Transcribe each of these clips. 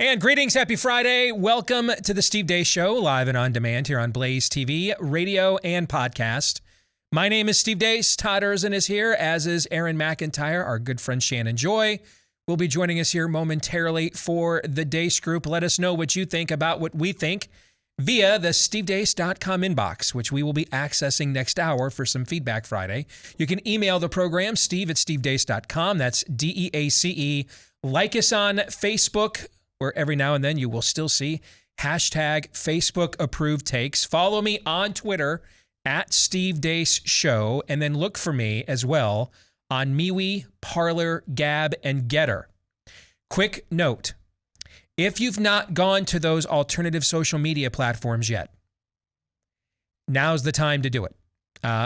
And greetings, happy Friday. Welcome to the Steve Deace Show, live and on demand here on BlazeTV, radio, and podcast. My name is Steve Deace. Todd Erzin is here, as is Aaron McIntyre. Our good friend Shannon Joy will be joining us here momentarily for the Deace Group. Let us know what you think about what we think via the stevedeace.com inbox, which we will be accessing next hour for some Feedback Friday. You can email the program, steve@stevedeace.com. That's DEACE. Like us on Facebook, where every now and then you will still see hashtag Facebook approved takes. Follow me on Twitter at Steve Deace Show, and then look for me as well on MeWe, Parler, Gab, and Getter. Quick note, if you've not gone to those alternative social media platforms yet, now's the time to do it,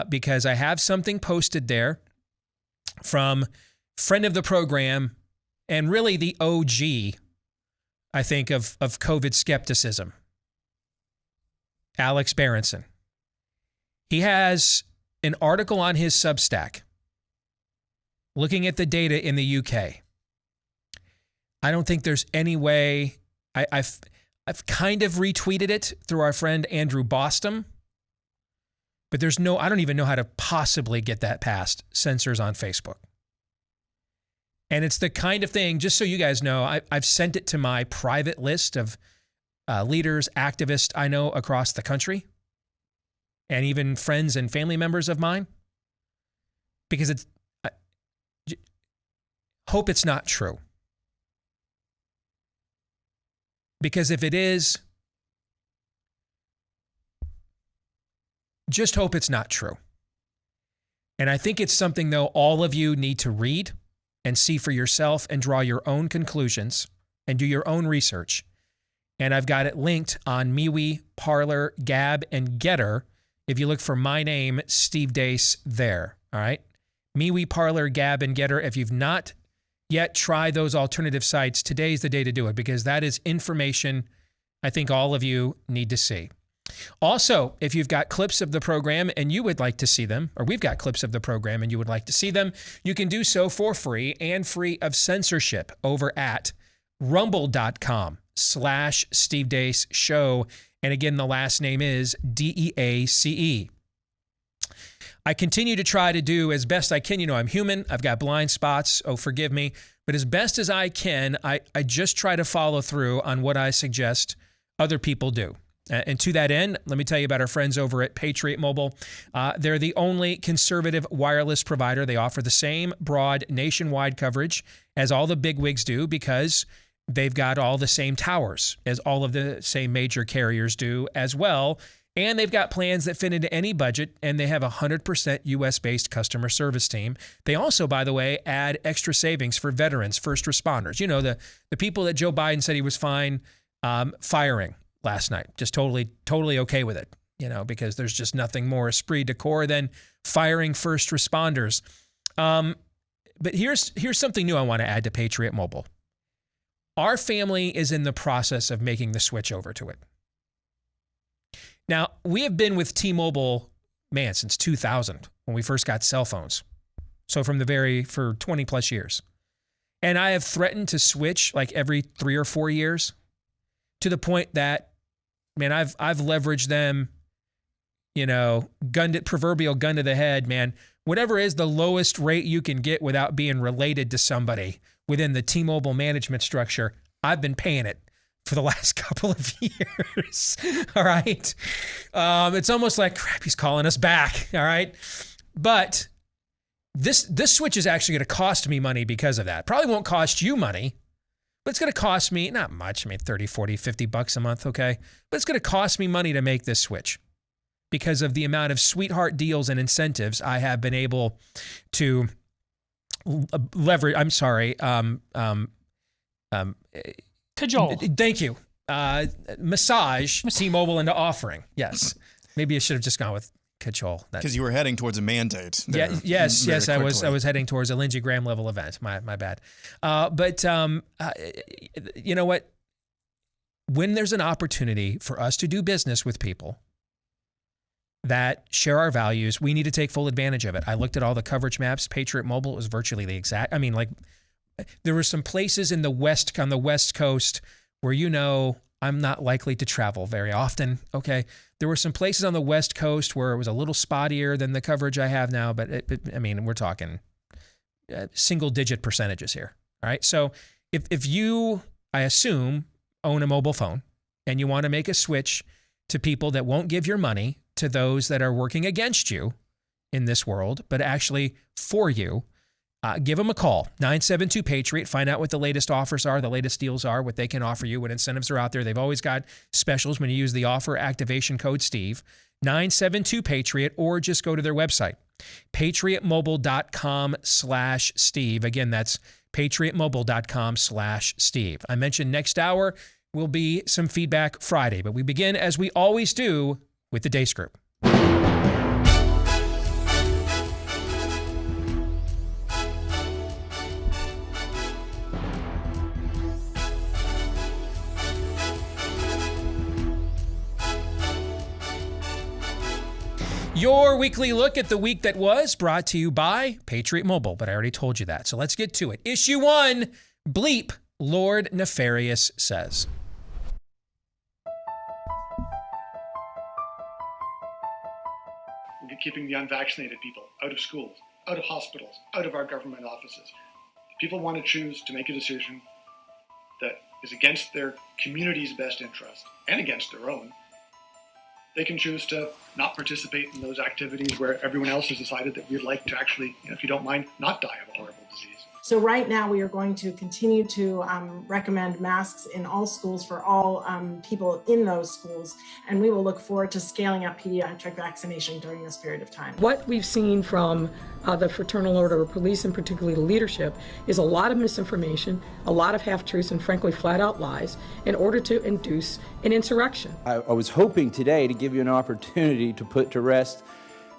because I have something posted there from friend of the program and really the OG, I think, of COVID skepticism, Alex Berenson. He has an article on his Substack looking at the data in the UK. I don't think there's any way. I've kind of retweeted it through our friend Andrew Bostom, but I don't even know how to possibly get that past censors on Facebook. And it's the kind of thing, just so you guys know, I've sent it to my private list of leaders, activists I know across the country, and even friends and family members of mine, because hope it's not true. Because if it is, just hope it's not true. And I think it's something, though, all of you need to read and see for yourself and draw your own conclusions and do your own research. And I've got it linked on MeWe, Parler, Gab, and Getter. If you look for my name, Steve Deace, there. All right? MeWe, Parler, Gab, and Getter. If you've not yet tried those alternative sites, today's the day to do it, because that is information I think all of you need to see. Also, if you've got clips of the program and you would like to see them, or we've got clips of the program and you would like to see them, you can do so for free and free of censorship over at rumble.com/Steve Deace Show. And again, the last name is DEACE. I continue to try to do as best I can. You know, I'm human. I've got blind spots. Oh, forgive me. But as best as I can, I just try to follow through on what I suggest other people do. And to that end, let me tell you about our friends over at Patriot Mobile. They're the only conservative wireless provider. They offer the same broad nationwide coverage as all the bigwigs do, because they've got all the same towers as all of the same major carriers do as well. And they've got plans that fit into any budget, and they have a 100% U.S.-based customer service team. They also, by the way, add extra savings for veterans, first responders. You know, the people that Joe Biden said he was fine firing last night. Just totally okay with it, you know, because there's just nothing more esprit de corps than firing first responders. But here's something new I want to add to Patriot Mobile. Our family is in the process of making the switch over to it. Now, we have been with T-Mobile, since 2000, when we first got cell phones. So for 20 plus years. And I have threatened to switch like every 3 or 4 years, to the point that, I've leveraged them, you know, proverbial gun to the head, man. Whatever is the lowest rate you can get without being related to somebody within the T-Mobile management structure, I've been paying it for the last couple of years. All right. It's almost like, crap, he's calling us back. All right. But this switch is actually going to cost me money because of that. Probably won't cost you money, but it's going to cost me, not much, 30, 40, 50 bucks a month, okay? But it's going to cost me money to make this switch because of the amount of sweetheart deals and incentives I have been able to leverage. I'm sorry. Cajole. Thank you. Massage T-Mobile into offering. Yes. Maybe I should have just gone with cajole. Because you were heading towards a mandate. Yeah, yes. I was heading towards a Lindsey Graham level event. My bad. But you know what? When there's an opportunity for us to do business with people that share our values, we need to take full advantage of it. I looked at all the coverage maps. Patriot Mobile was virtually the exact. There were some places on the West Coast where I'm not likely to travel very often, okay? There were some places on the West Coast where it was a little spottier than the coverage I have now, but we're talking single-digit percentages here, all right? So if you, I assume, own a mobile phone and you want to make a switch to people that won't give your money to those that are working against you in this world, but actually for you, give them a call, 972-PATRIOT. Find out what the latest offers are, the latest deals are, what they can offer you, what incentives are out there. They've always got specials when you use the offer activation code Steve, 972-PATRIOT, or just go to their website, patriotmobile.com/Steve. Again, that's patriotmobile.com/Steve. I mentioned next hour will be some Feedback Friday, but we begin, as we always do, with the Deace Group. Your weekly look at the week that was, brought to you by Patriot Mobile, but I already told you that. So let's get to it. Issue 1, bleep, Lord Nefarious says. We're keeping the unvaccinated people out of schools, out of hospitals, out of our government offices. If people want to choose to make a decision that is against their community's best interest and against their own, they can choose to not participate in those activities where everyone else has decided that we'd like to actually, if you don't mind, not die of a horrible disease. So right now we are going to continue to recommend masks in all schools for all people in those schools, and we will look forward to scaling up pediatric vaccination during this period of time. What we've seen from the Fraternal Order of Police, and particularly the leadership, is a lot of misinformation, a lot of half-truths, and frankly flat-out lies in order to induce an insurrection. I was hoping today to give you an opportunity to put to rest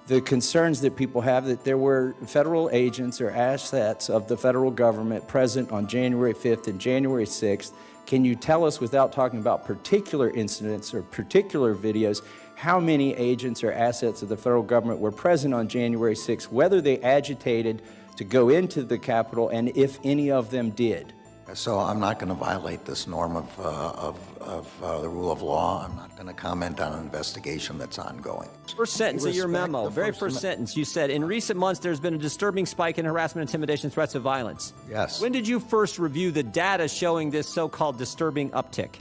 the concerns that people have that there were federal agents or assets of the federal government present on January 5th and January 6th. Can you tell us, without talking about particular incidents or particular videos, how many agents or assets of the federal government were present on January 6th, whether they agitated to go into the Capitol, and if any of them did? So I'm not going to violate this norm of the rule of law. I'm not going to comment on an investigation that's ongoing. First sentence of your memo, very first sentence, you said, in recent months there's been a disturbing spike in harassment, intimidation, threats of violence. Yes. When did you first review the data showing this so-called disturbing uptick?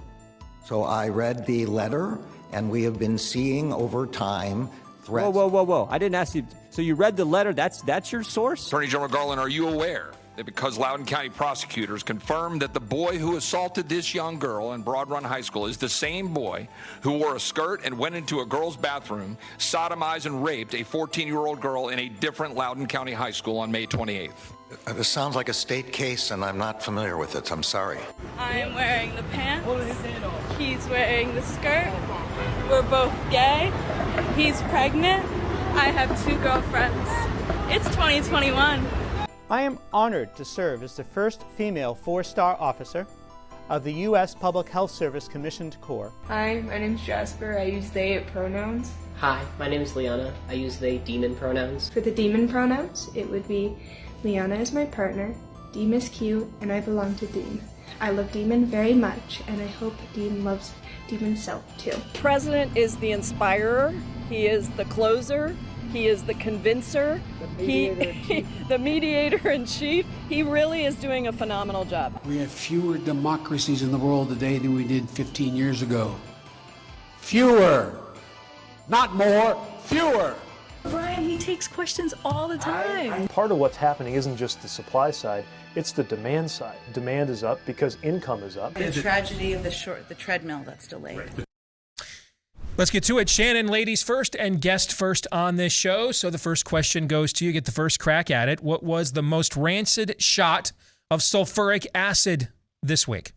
So I read the letter, and we have been seeing over time threats. Whoa. I didn't ask you. So you read the letter, that's your source? Attorney General Garland, are you aware that because Loudoun County prosecutors confirmed that the boy who assaulted this young girl in Broad Run High School is the same boy who wore a skirt and went into a girl's bathroom, sodomized and raped a 14-year-old girl in a different Loudoun County high school on May 28th? This sounds like a state case, and I'm not familiar with it. I'm sorry. I'm wearing the pants. He's wearing the skirt. We're both gay. He's pregnant. I have 2 girlfriends. It's 2021. I am honored to serve as the first female 4-star officer of the U.S. Public Health Service Commissioned Corps. Hi, my name's Jasper. I use they pronouns. Hi, my name is Liana. I use they demon pronouns. For the demon pronouns, it would be Liana is my partner, Deem is cute, and I belong to Deem. I love Demon very much, and I hope Deem loves Demon's self too. President is the inspirer. He is the closer. He is the convincer, the mediator in chief. He really is doing a phenomenal job. We have fewer democracies in the world today than we did 15 years ago. Fewer, not more, fewer. Brian, he takes questions all the time. Part of what's happening isn't just the supply side, it's the demand side. Demand is up because income is up. The tragedy of the treadmill that's delayed. Let's get to it. Shannon, ladies first and guest first on this show. So the first question goes to you. Get the first crack at it. What was the most rancid shot of sulfuric acid this week?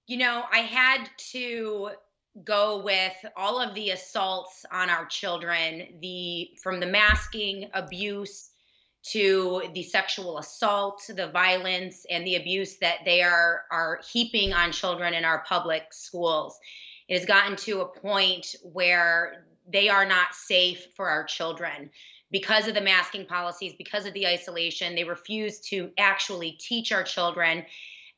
You know, I had to go with all of the assaults on our children, from the masking abuse to the sexual assault, the violence, and the abuse that they are heaping on children in our public schools. It has gotten to a point where they are not safe for our children because of the masking policies, because of the isolation. They refuse to actually teach our children.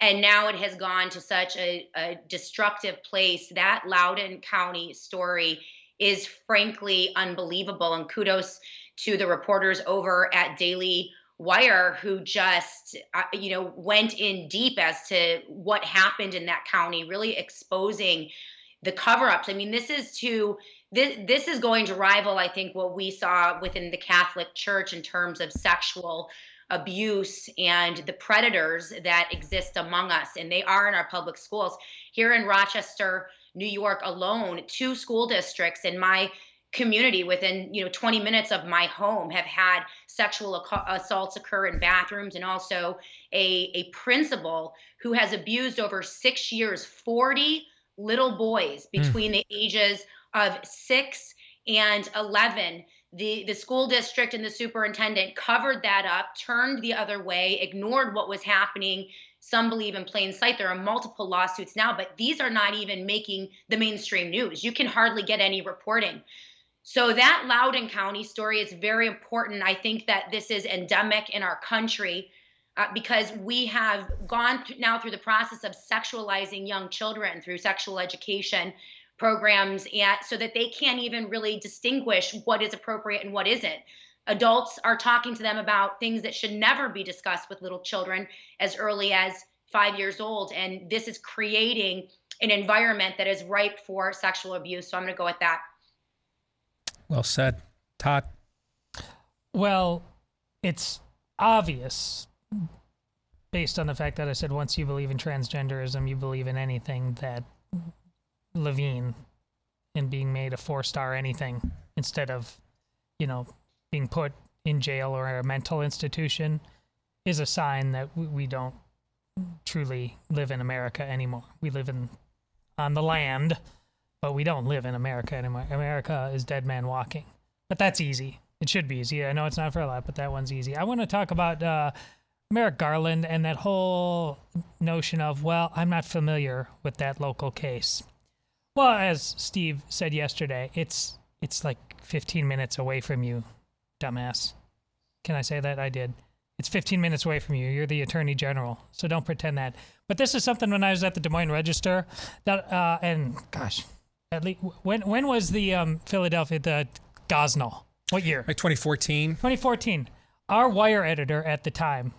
And now it has gone to such a destructive place. That Loudoun County story is frankly unbelievable. And kudos to the reporters over at Daily Wire who just, went in deep as to what happened in that county, really exposing the cover-ups. I mean, this is going to rival, I think, what we saw within the Catholic Church in terms of sexual abuse and the predators that exist among us. And they are in our public schools. Here in Rochester, New York alone, 2 school districts in my community within 20 minutes of my home have had sexual assaults occur in bathrooms, and also a principal who has abused over 6 years 40 little boys between the ages of 6 and 11. The school district and the superintendent covered that up, turned the other way, ignored what was happening. Some believe in plain sight. There are multiple lawsuits now, but these are not even making the mainstream news. You can hardly get any reporting. So that Loudoun County story is very important. I think that this is endemic in our country because we have gone now through the process of sexualizing young children through sexual education programs, and so that they can't even really distinguish what is appropriate and what isn't. Adults are talking to them about things that should never be discussed with little children as early as 5 years old. And this is creating an environment that is ripe for sexual abuse. So I'm going to go with that. Well said. Todd? Well, it's obvious, based on the fact that I said once you believe in transgenderism, you believe in anything, that Levine and being made a 4-star anything instead of, being put in jail or a mental institution is a sign that we don't truly live in America anymore. We live on the land, but we don't live in America anymore. America is dead man walking. But that's easy. It should be easy. I know it's not for a lot, but that one's easy. I want to talk about Merrick Garland and that whole notion of, well, I'm not familiar with that local case. Well, as Steve said yesterday, it's like 15 minutes away from you, dumbass. Can I say that? I did. It's 15 minutes away from you. You're the Attorney General, so don't pretend that. But this is something when I was at the Des Moines Register, that and gosh, at least when was the Philadelphia, the Gosnell? What year? Like 2014. 2014. Our wire editor at the time,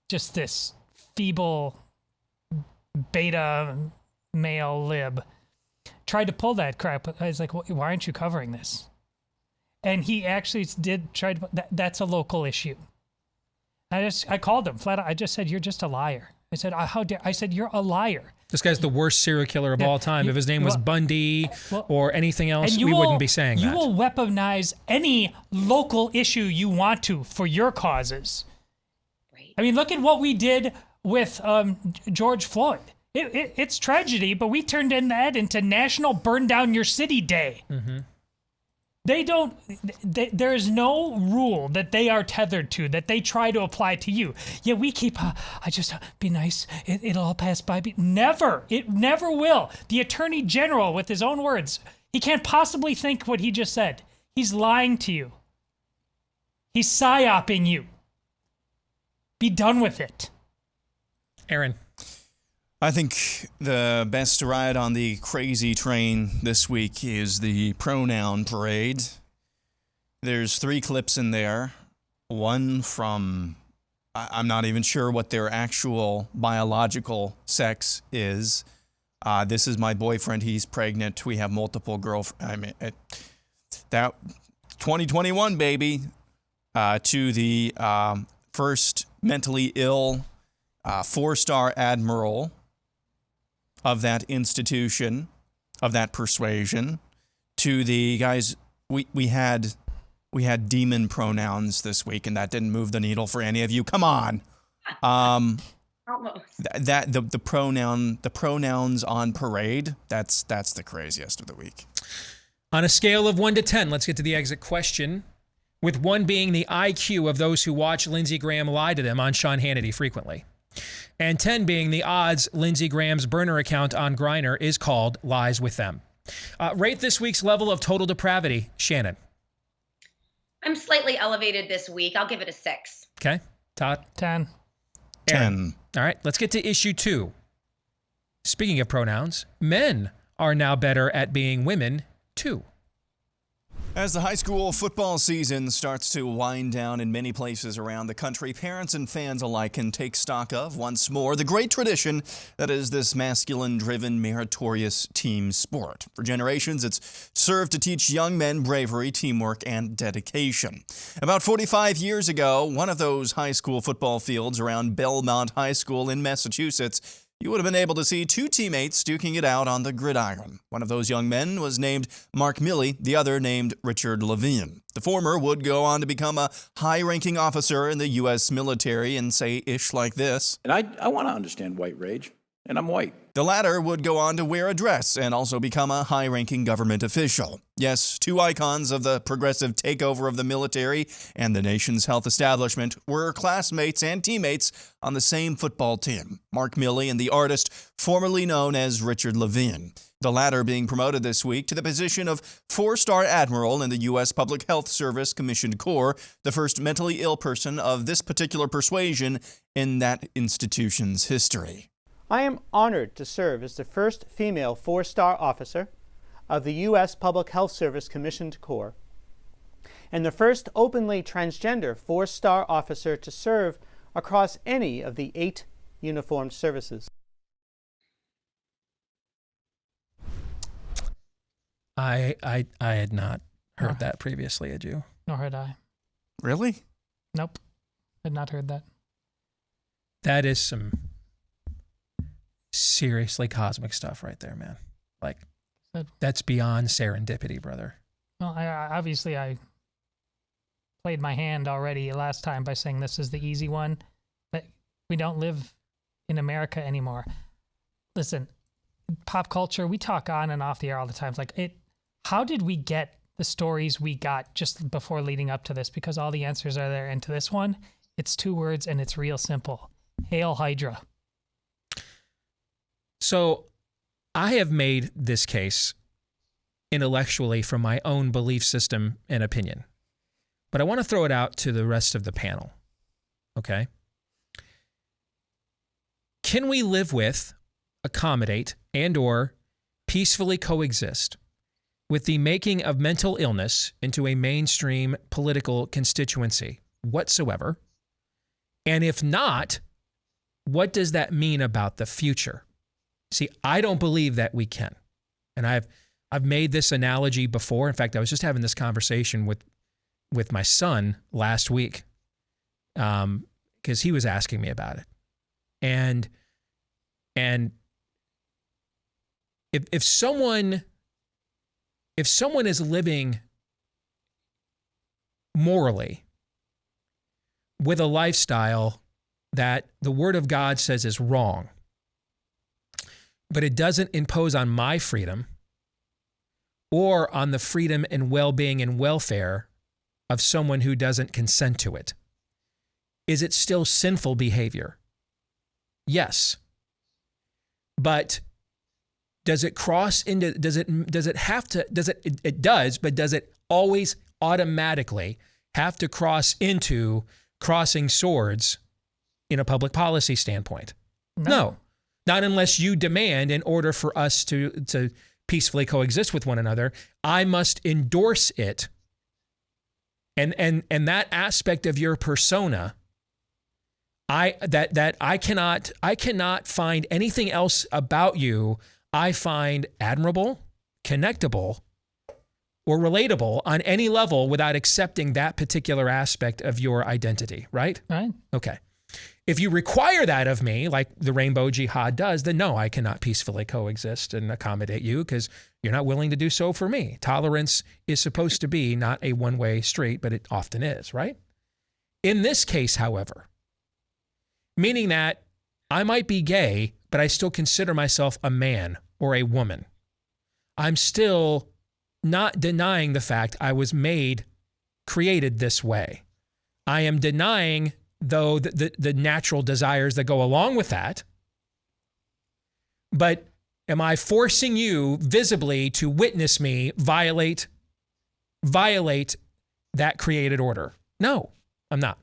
just this feeble beta male lib, tried to pull that crap. I was like, why aren't you covering this? And he actually did try to. That's a local issue. I called him flat out. I just said, you're just a liar. I said, how dare? I said, you're a liar. This guy's the worst serial killer of all time. If his name was Bundy or anything else, we wouldn't be saying that. You will weaponize any local issue you want to for your causes. Right. I mean, look at what we did with George Floyd. It's tragedy, but we turned that into National Burn Down Your City Day. Mm-hmm. There is no rule that they are tethered to that they try to apply to you. Yeah, we keep, I just, be nice, it'll all pass by. Never, it never will. The Attorney General, with his own words, he can't possibly think what he just said. He's lying to you. He's psyoping you. Be done with it. Aaron. I think the best ride on the crazy train this week is the pronoun parade. There's 3 clips in there. One from, I'm not even sure what their actual biological sex is. This is my boyfriend. He's pregnant. We have multiple girlfriends. I mean, that 2021, baby. To the first mentally ill 4-star admiral of that institution, of that persuasion, to the guys, we had demon pronouns this week, and that didn't move the needle for any of you. Come on. Almost. The pronouns on parade, that's the craziest of the week. On a scale of 1 to 10, let's get to the exit question. With 1 being the IQ of those who watch Lindsey Graham lie to them on Sean Hannity frequently, and 10 being the odds Lindsey Graham's burner account on Grindr is called Lies with Them. Rate this week's level of total depravity, Shannon. I'm slightly elevated this week. I'll give it a 6. Okay. Todd? 10. 10. All right, let's get to issue 2. Speaking of pronouns, men are now better at being women, too. As the high school football season starts to wind down in many places around the country, parents and fans alike can take stock of, once more, the great tradition that is this masculine-driven, meritorious team sport. For generations, it's served to teach young men bravery, teamwork, and dedication. About 45 years ago, one of those high school football fields around Belmont High School in Massachusetts, you would have been able to see 2 teammates duking it out on the gridiron. One of those young men was named Mark Milley, the other named Richard Levine. The former would go on to become a high-ranking officer in the U.S. military and say ish like this. And I want to understand white rage, and I'm white. The latter would go on to wear a dress and also become a high-ranking government official. Yes, 2 icons of the progressive takeover of the military and the nation's health establishment were classmates and teammates on the same football team, Mark Milley and the artist formerly known as Richard Levine. The latter being promoted this week to the position of 4-star admiral in the U.S. Public Health Service Commissioned Corps, the first mentally ill person of this particular persuasion in that institution's history. I am honored to serve as the first female 4-star officer of the U.S. Public Health Service Commissioned Corps and the first openly transgender 4-star officer to serve across any of the 8 uniformed services. I had not heard that previously, had you? Nor had I. Really? Nope. Had not heard that. That is some seriously cosmic stuff right there, man. Like, that's beyond serendipity, brother. Well, I played my hand already last time by saying this is the easy one, but we don't live in America anymore. Listen, pop culture, we talk on and off the air all the time. It's like, how did we get the stories we got just before leading up to this? Because all the answers are there. And to this one, it's 2 words and it's real simple. Hail Hydra. So I have made this case intellectually from my own belief system and opinion, but I want to throw it out to the rest of the panel. Okay? Can we live with, accommodate, and or peacefully coexist with the making of mental illness into a mainstream political constituency whatsoever? And if not, what does that mean about the future? See, I don't believe that we can. And I've made this analogy before. In fact, I was just having this conversation with my son last week because he was asking me about it. And if someone is living morally with a lifestyle that the Word of God says is wrong, but it doesn't impose on my freedom or on the freedom and well-being and welfare of someone who doesn't consent to it, is it still sinful behavior? Yes. But does it cross into, does it always automatically have to cross into crossing swords in a public policy standpoint? No. Not unless you demand, in order for us to peacefully coexist with one another, I must endorse it. And that aspect of your persona, I cannot find anything else about you I find admirable, connectable, or relatable on any level without accepting that particular aspect of your identity, right? Right. Okay. If you require that of me, like the rainbow jihad does, then no, I cannot peacefully coexist and accommodate you because you're not willing to do so for me. Tolerance is supposed to be not a one-way street, but it often is, right? In this case, however, meaning that I might be gay, but I still consider myself a man or a woman, I'm still not denying the fact I was created this way. I am denying, though, the natural desires that go along with that. But am I forcing you visibly to witness me violate that created order? No, I'm not.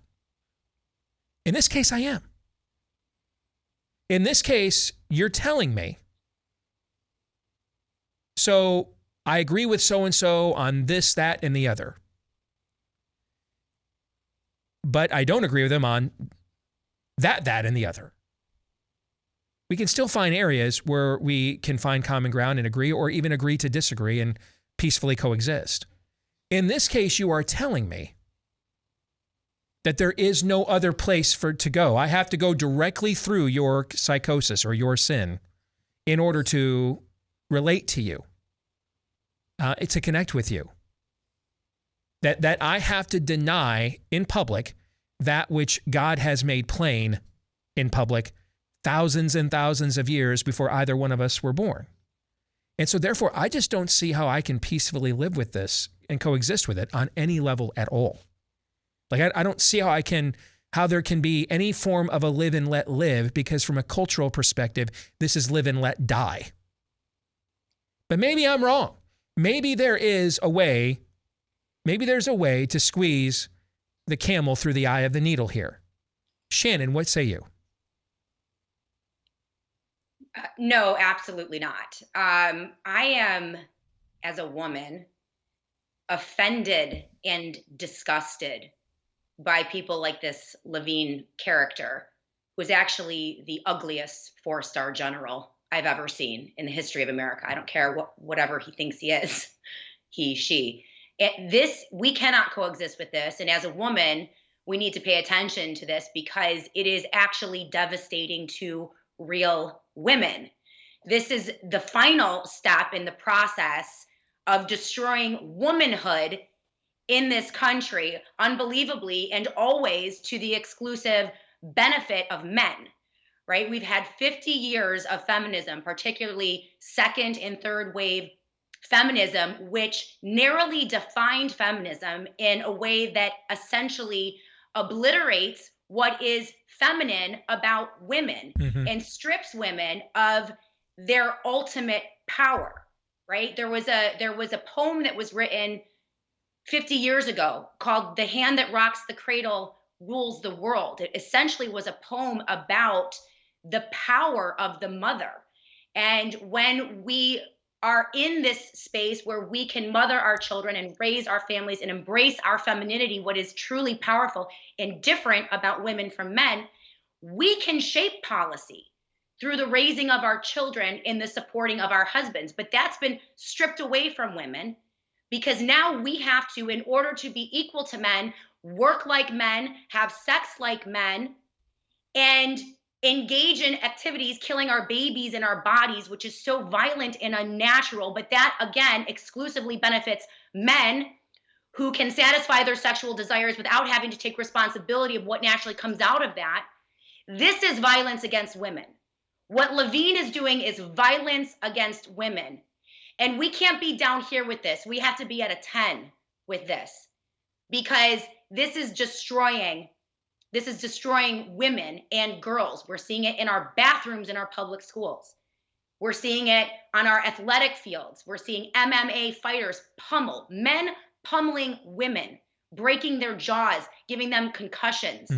In this case, I am. In this case, you're telling me, so I agree with so-and-so on this, that, and the other. But I don't agree with them on that, and the other. We can still find areas where we can find common ground and agree, or even agree to disagree and peacefully coexist. In this case, you are telling me that there is no other place to go. I have to go directly through your psychosis or your sin in order to relate to you, to connect with you. That I have to deny in public that which God has made plain in public thousands and thousands of years before either one of us were born. And so therefore, I just don't see how I can peacefully live with this and coexist with it on any level at all. Like, I don't see how there can be any form of a live and let live, because from a cultural perspective, this is live and let die. But maybe I'm wrong. Maybe there's a way to squeeze the camel through the eye of the needle here. Shannon, what say you? No, absolutely not. I am, as a woman, offended and disgusted by people like this Levine character, who's actually the ugliest four-star general I've ever seen in the history of America. I don't care whatever he thinks he is, he, she. We cannot coexist with this. And as a woman, we need to pay attention to this, because it is actually devastating to real women. This is the final step in the process of destroying womanhood in this country, unbelievably, and always to the exclusive benefit of men, right? We've had 50 years of feminism, particularly second and third wave feminism, which narrowly defined feminism in a way that essentially obliterates what is feminine about women and strips women of their ultimate power, right? There was a poem that was written 50 years ago called "The Hand That Rocks the Cradle Rules the World." It essentially was a poem about the power of the mother. And when we are in this space where we can mother our children and raise our families and embrace our femininity, what is truly powerful and different about women from men, we can shape policy through the raising of our children and the supporting of our husbands. But that's been stripped away from women, because now we have to, in order to be equal to men, work like men, have sex like men, and engage in activities killing our babies and our bodies, which is so violent and unnatural. But that, again, exclusively benefits men who can satisfy their sexual desires without having to take responsibility of what naturally comes out of that. This is violence against women. What Levine is doing is violence against women. And we can't be down here with this. We have to be at a 10 with this, because this is destroying women and girls. We're seeing it in our bathrooms in our public schools. We're seeing it on our athletic fields. We're seeing MMA fighters men pummeling women, breaking their jaws, giving them concussions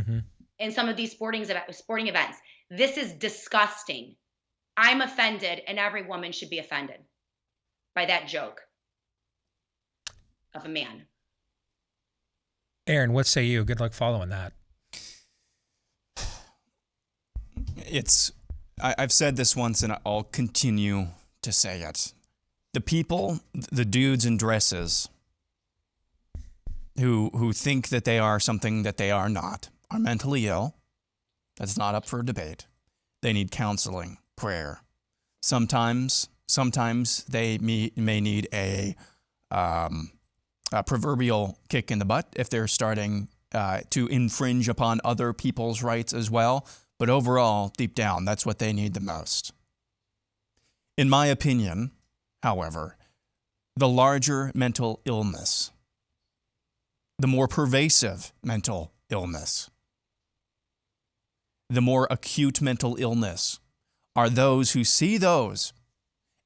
in some of these sporting events. This is disgusting. I'm offended, and every woman should be offended by that joke of a man. Aaron, what say you? Good luck following that. I've said this once, and I'll continue to say it. The people, the dudes in dresses who think that they are something that they are not, are mentally ill. That's not up for debate. They need counseling, prayer. Sometimes they may need a proverbial kick in the butt if they're starting to infringe upon other people's rights as well. But overall, deep down, that's what they need the most. In my opinion, however, the larger mental illness, the more pervasive mental illness, the more acute mental illness are those who see those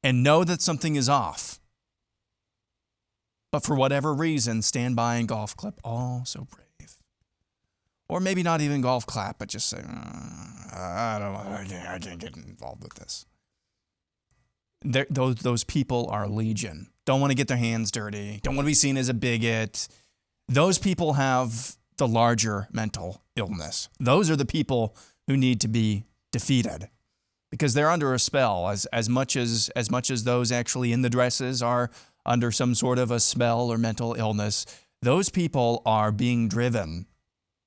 and know that something is off, but for whatever reason stand by and golf clap, oh, so brave. Or maybe not even golf clap, but just say, I can't get involved with this. Those people are legion. Don't want to get their hands dirty. Don't want to be seen as a bigot. Those people have the larger mental illness. Those are the people who need to be defeated because they're under a spell as much as those actually in the dresses are under some sort of a spell or mental illness. Those people are being driven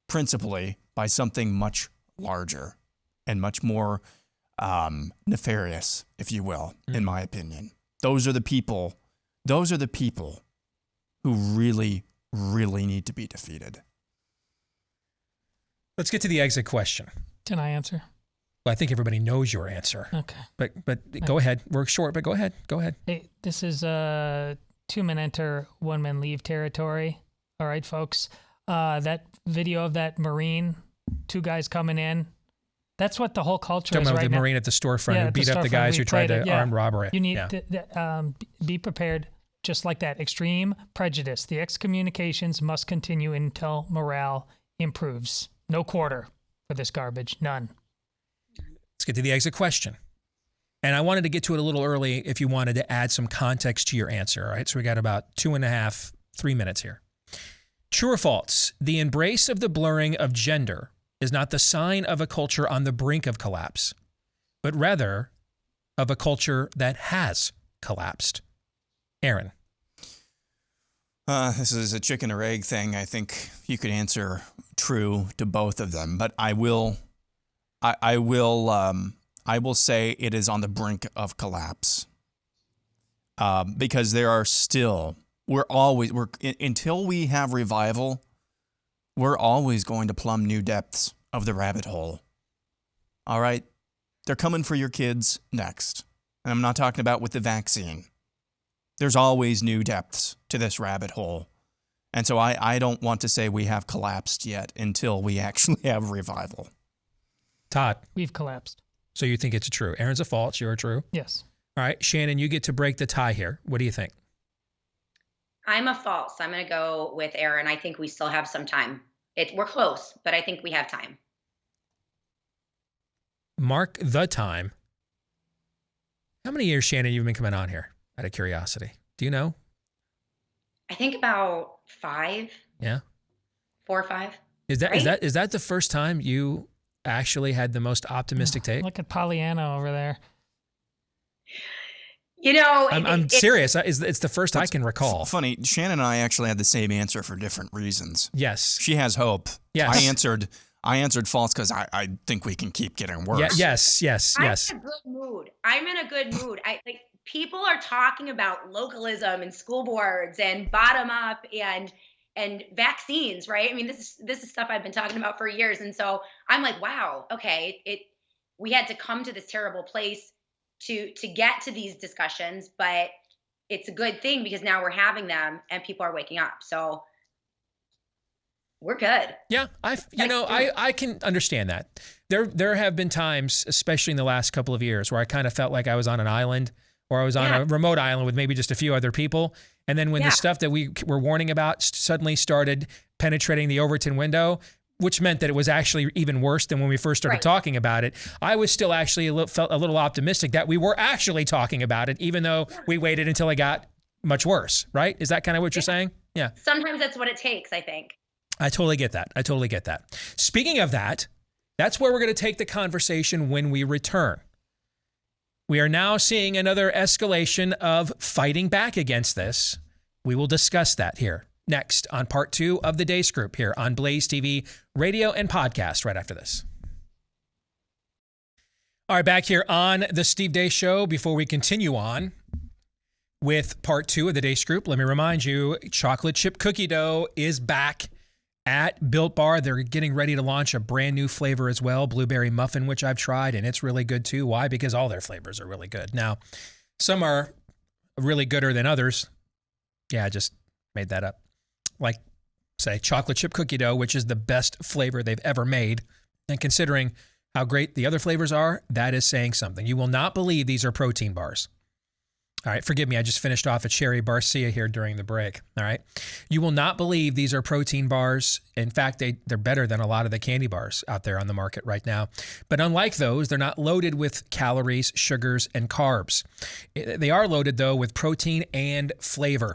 principally by something much larger and much more nefarious, if you will, in my opinion. Those are the people who really, really need to be defeated. Let's get to the exit question. Can I answer? Well, I think everybody knows your answer. Okay. But go ahead. We're short, but go ahead. Go ahead. Hey, this is 2 men enter, 1 man leave territory. All right, folks. That video of that Marine, 2 guys coming in, that's what the whole culture is right now. Talking about the Marine at the storefront who beat up the guys who tried to armed robbery. You need to be prepared, just like that. Extreme prejudice. The excommunications must continue until morale improves. No quarter for this garbage. None. Let's get to the exit question. And I wanted to get to it a little early if you wanted to add some context to your answer. All right, so we got about 2.5, 3 minutes here. True or false, the embrace of the blurring of gender is not the sign of a culture on the brink of collapse, but rather of a culture that has collapsed. Aaron. This is a chicken or egg thing. I think you could answer true to both of them, but I will say it is on the brink of collapse because there are still, until we have revival, we're always going to plumb new depths of the rabbit hole. All right? They're coming for your kids next. And I'm not talking about with the vaccine. There's always new depths to this rabbit hole. And so I don't want to say we have collapsed yet until we actually have revival. Todd. We've collapsed. So you think it's a true. Aaron's a false. You're a true? Yes. All right. Shannon, you get to break the tie here. What do you think? I'm a false. I'm going to go with Aaron. I think we still have some time. We're close, but I think we have time. Mark the time. How many years, Shannon, you've been coming on here? Out of curiosity. Do you know? I think about 5. Yeah. 4 or 5. Is that the first time you actually had the most optimistic take? Look at Pollyanna over there. You know, I'm serious. It's the first I can recall. Funny, Shannon and I actually had the same answer for different reasons. Yes. She has hope. Yes. I answered false because I think we can keep getting worse. Yeah, yes. I'm in a good mood. People are talking about localism and school boards and bottom up and vaccines, right? I mean, this is stuff I've been talking about for years. And so I'm like, wow, okay, we had to come to this terrible place to get to these discussions, but it's a good thing because now we're having them and people are waking up. So we're good. Yeah, I can understand that. There have been times, especially in the last couple of years, where I kind of felt like I was on an island or I was on a remote island with maybe just a few other people. And then when the stuff that we were warning about suddenly started penetrating the Overton window, which meant that it was actually even worse than when we first started talking about it, I was still actually felt a little optimistic that we were actually talking about it, even though we waited until it got much worse, right? Is that kind of what you're saying? Yeah. Sometimes that's what it takes, I think. I totally get that. Speaking of that, that's where we're going to take the conversation when we return. We are now seeing another escalation of fighting back against this. We will discuss that here next on part 2 of the Deace Group here on Blaze TV, radio and podcast right after this. All right, back here on the Steve Deace Show. Before we continue on with part 2 of the Deace Group, let me remind you, chocolate chip cookie dough is back at Built Bar. They're getting ready to launch a brand new flavor as well, blueberry muffin, which I've tried, and it's really good too. Why? Because all their flavors are really good. Now, some are really gooder than others. Yeah, I just made that up. Like, say, chocolate chip cookie dough, which is the best flavor they've ever made. And considering how great the other flavors are, that is saying something. You will not believe these are protein bars. All right, forgive me. I just finished off a cherry barcia here during the break. All right. You will not believe these are protein bars. In fact, they're better than a lot of the candy bars out there on the market right now. But unlike those, they're not loaded with calories, sugars, and carbs. They are loaded, though, with protein and flavor.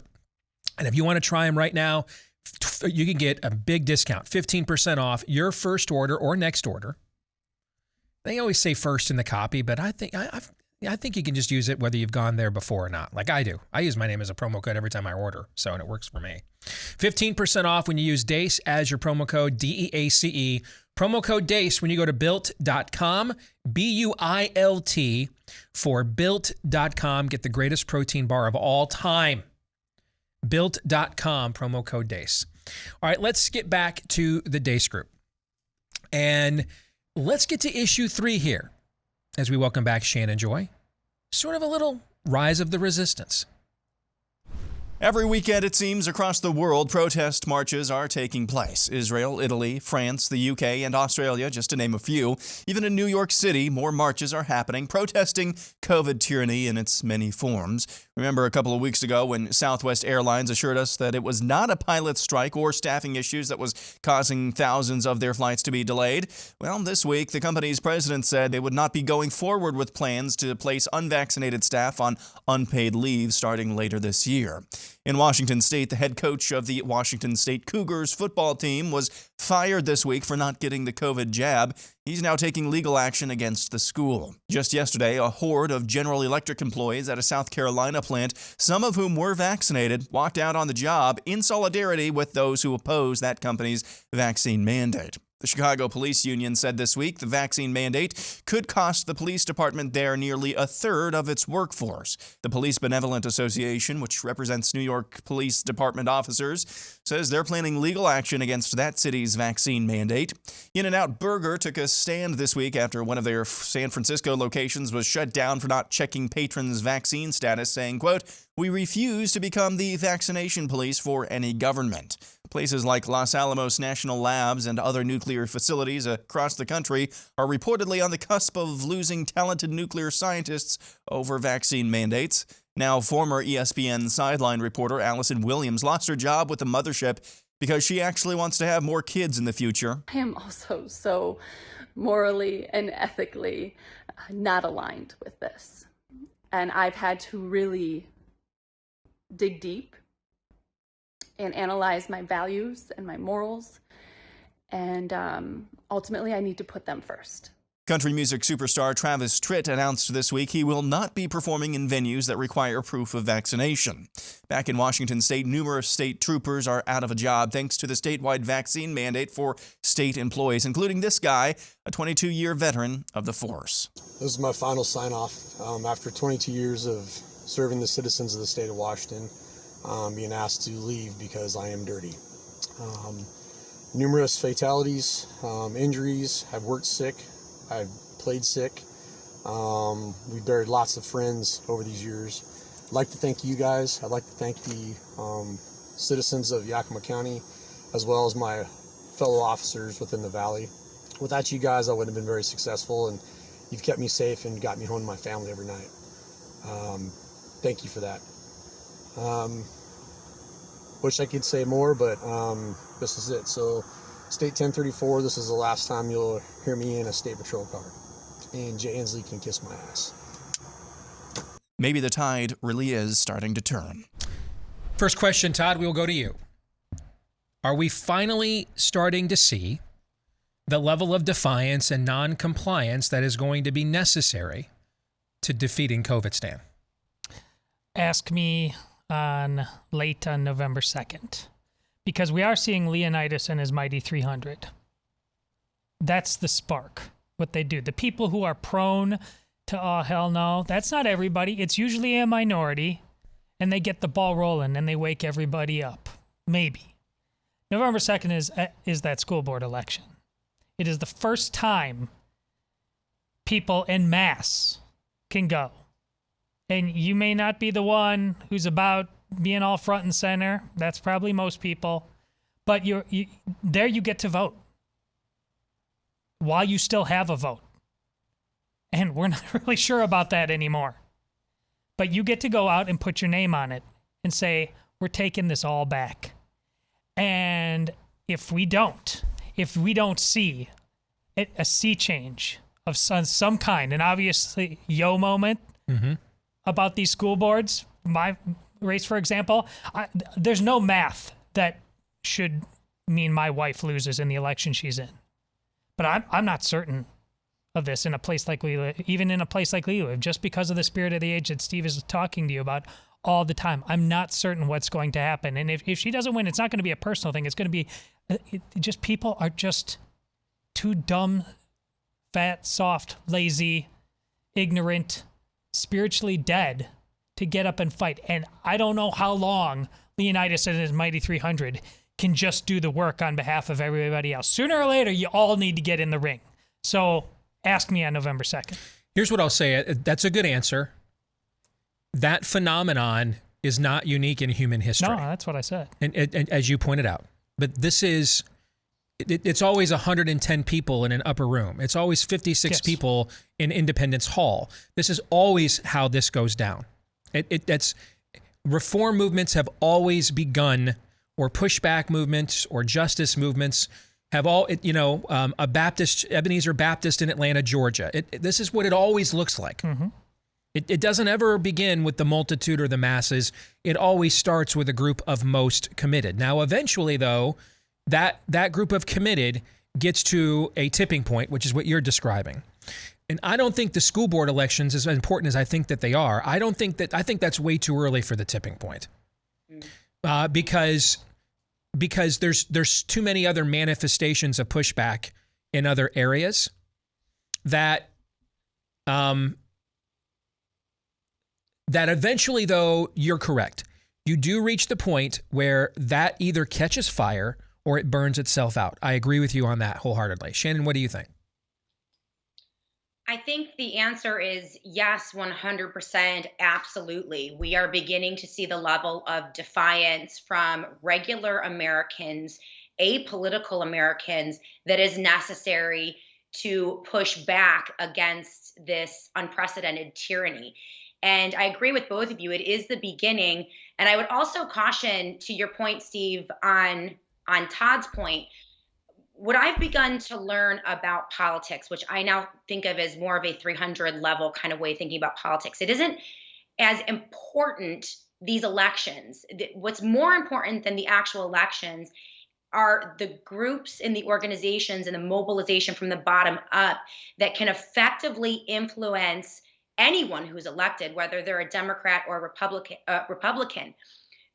And if you want to try them right now, you can get a big discount, 15% off your first order or next order. They always say first in the copy, but I think you can just use it whether you've gone there before or not, like I do. I use my name as a promo code every time I order, and it works for me. 15% off when you use Deace as your promo code, DEACE. Promo code Deace when you go to built.com, BUILT, for built.com. Get the greatest protein bar of all time. Built.com, promo code Deace. All right, let's get back to the Deace Group. And let's get to issue 3 here as we welcome back Shannon Joy. Sort of a little rise of the resistance. Every weekend, it seems, across the world, protest marches are taking place. Israel, Italy, France, the UK, and Australia, just to name a few. Even in New York City, more marches are happening, protesting COVID tyranny in its many forms. Remember a couple of weeks ago when Southwest Airlines assured us that it was not a pilot strike or staffing issues that was causing thousands of their flights to be delayed? Well, this week, the company's president said they would not be going forward with plans to place unvaccinated staff on unpaid leave starting later this year. In Washington State, the head coach of the Washington State Cougars football team was fired this week for not getting the COVID jab. He's now taking legal action against the school. Just yesterday, a horde of General Electric employees at a South Carolina plant, some of whom were vaccinated, walked out on the job in solidarity with those who oppose that company's vaccine mandate. The Chicago Police Union said this week the vaccine mandate could cost the police department there nearly a third of its workforce. The Police Benevolent Association, which represents New York Police Department officers, says they're planning legal action against that city's vaccine mandate. In-N-Out Burger took a stand this week after one of their San Francisco locations was shut down for not checking patrons' vaccine status, saying, quote, "We refuse to become the vaccination police for any government." Places like Los Alamos National Labs and other nuclear facilities across the country are reportedly on the cusp of losing talented nuclear scientists over vaccine mandates. Now, former ESPN sideline reporter Allison Williams lost her job with the mothership because she actually wants to have more kids in the future. I am also so morally and ethically not aligned with this. And I've had to really dig deep and analyze my values and my morals. And ultimately, I need to put them first. Country music superstar Travis Tritt announced this week he will not be performing in venues that require proof of vaccination. Back in Washington state, numerous state troopers are out of a job thanks to the statewide vaccine mandate for state employees, including this guy, a 22-year veteran of the force. This is my final sign-off after 22 years of serving the citizens of the state of Washington. Being asked to leave because I am dirty. Numerous fatalities, injuries. I've worked sick. I've played sick. We've buried lots of friends over these years. I'd like to thank you guys. I'd like to thank the citizens of Yakima County, as well as my fellow officers within the Valley. Without you guys, I wouldn't have been very successful, and you've kept me safe and got me home to my family every night. Thank you for that. Wish I could say more, but this is it. So, State 1034, this is the last time you'll hear me in a state patrol car. And Jay Inslee can kiss my ass. Maybe the tide really is starting to turn. First question, Todd, we'll go to you. Are we finally starting to see the level of defiance and non-compliance that is going to be necessary to defeating COVID-Stan? Ask me late on November 2nd, because we are seeing Leonidas and his mighty 300. That's the spark, what they do. The people who are prone to, oh, hell no, that's not everybody. It's usually a minority, and they get the ball rolling, and they wake everybody up. Maybe. November 2nd is that school board election. It is the first time people en masse can go. And you may not be the one who's about being all front and center. That's probably most people. But there you get to vote while you still have a vote. And we're not really sure about that anymore. but you get to go out and put your name on it and say, we're taking this all back. And if we don't see a sea change of some kind, an obviously yo moment about these school boards, my race, for example, there's no math that should mean my wife loses in the election she's in. But I'm not certain of this in a place like we live, even in a place like we live, just because of the spirit of the age that Steve is talking to you about all the time. I'm not certain what's going to happen. And if she doesn't win, it's not going to be a personal thing. It's going to be just people are just too dumb, fat, soft, lazy, ignorant, spiritually dead to get up and fight. And I don't know how long Leonidas and his Mighty 300 can just do the work on behalf of everybody else. Sooner or later, you all need to get in the ring. So ask me on November 2nd. Here's what I'll say. That's a good answer. That phenomenon is not unique in human history. No, that's what I said. And as you pointed out. But this is, it's always 110 people in an upper room. It's always 56 people in Independence Hall. This is always how this goes down. That's reform movements have always begun, or pushback movements or justice movements have all, a Baptist, Ebenezer Baptist in Atlanta, Georgia. This is what it always looks like. Mm-hmm. It doesn't ever begin with the multitude or the masses. It always starts with a group of most committed. Now, eventually, though, that group of committed gets to a tipping point, which is what you're describing. And I don't think the school board elections, as important as I think that they are, I think that's way too early for the tipping point. Because there's too many other manifestations of pushback in other areas that eventually, though, you're correct. You do reach the point where that either catches fire or it burns itself out. I agree with you on that wholeheartedly. Shannon, what do you think? I think the answer is yes, 100%, absolutely. We are beginning to see the level of defiance from regular Americans, apolitical Americans, that is necessary to push back against this unprecedented tyranny. And I agree with both of you. It is the beginning. And I would also caution, to your point, Steve, on Todd's point, what I've begun to learn about politics, which I now think of as more of a 300 level kind of way of thinking about politics, it isn't as important, these elections. What's more important than the actual elections are the groups and the organizations and the mobilization from the bottom up that can effectively influence anyone who's elected, whether they're a Democrat or a Republican.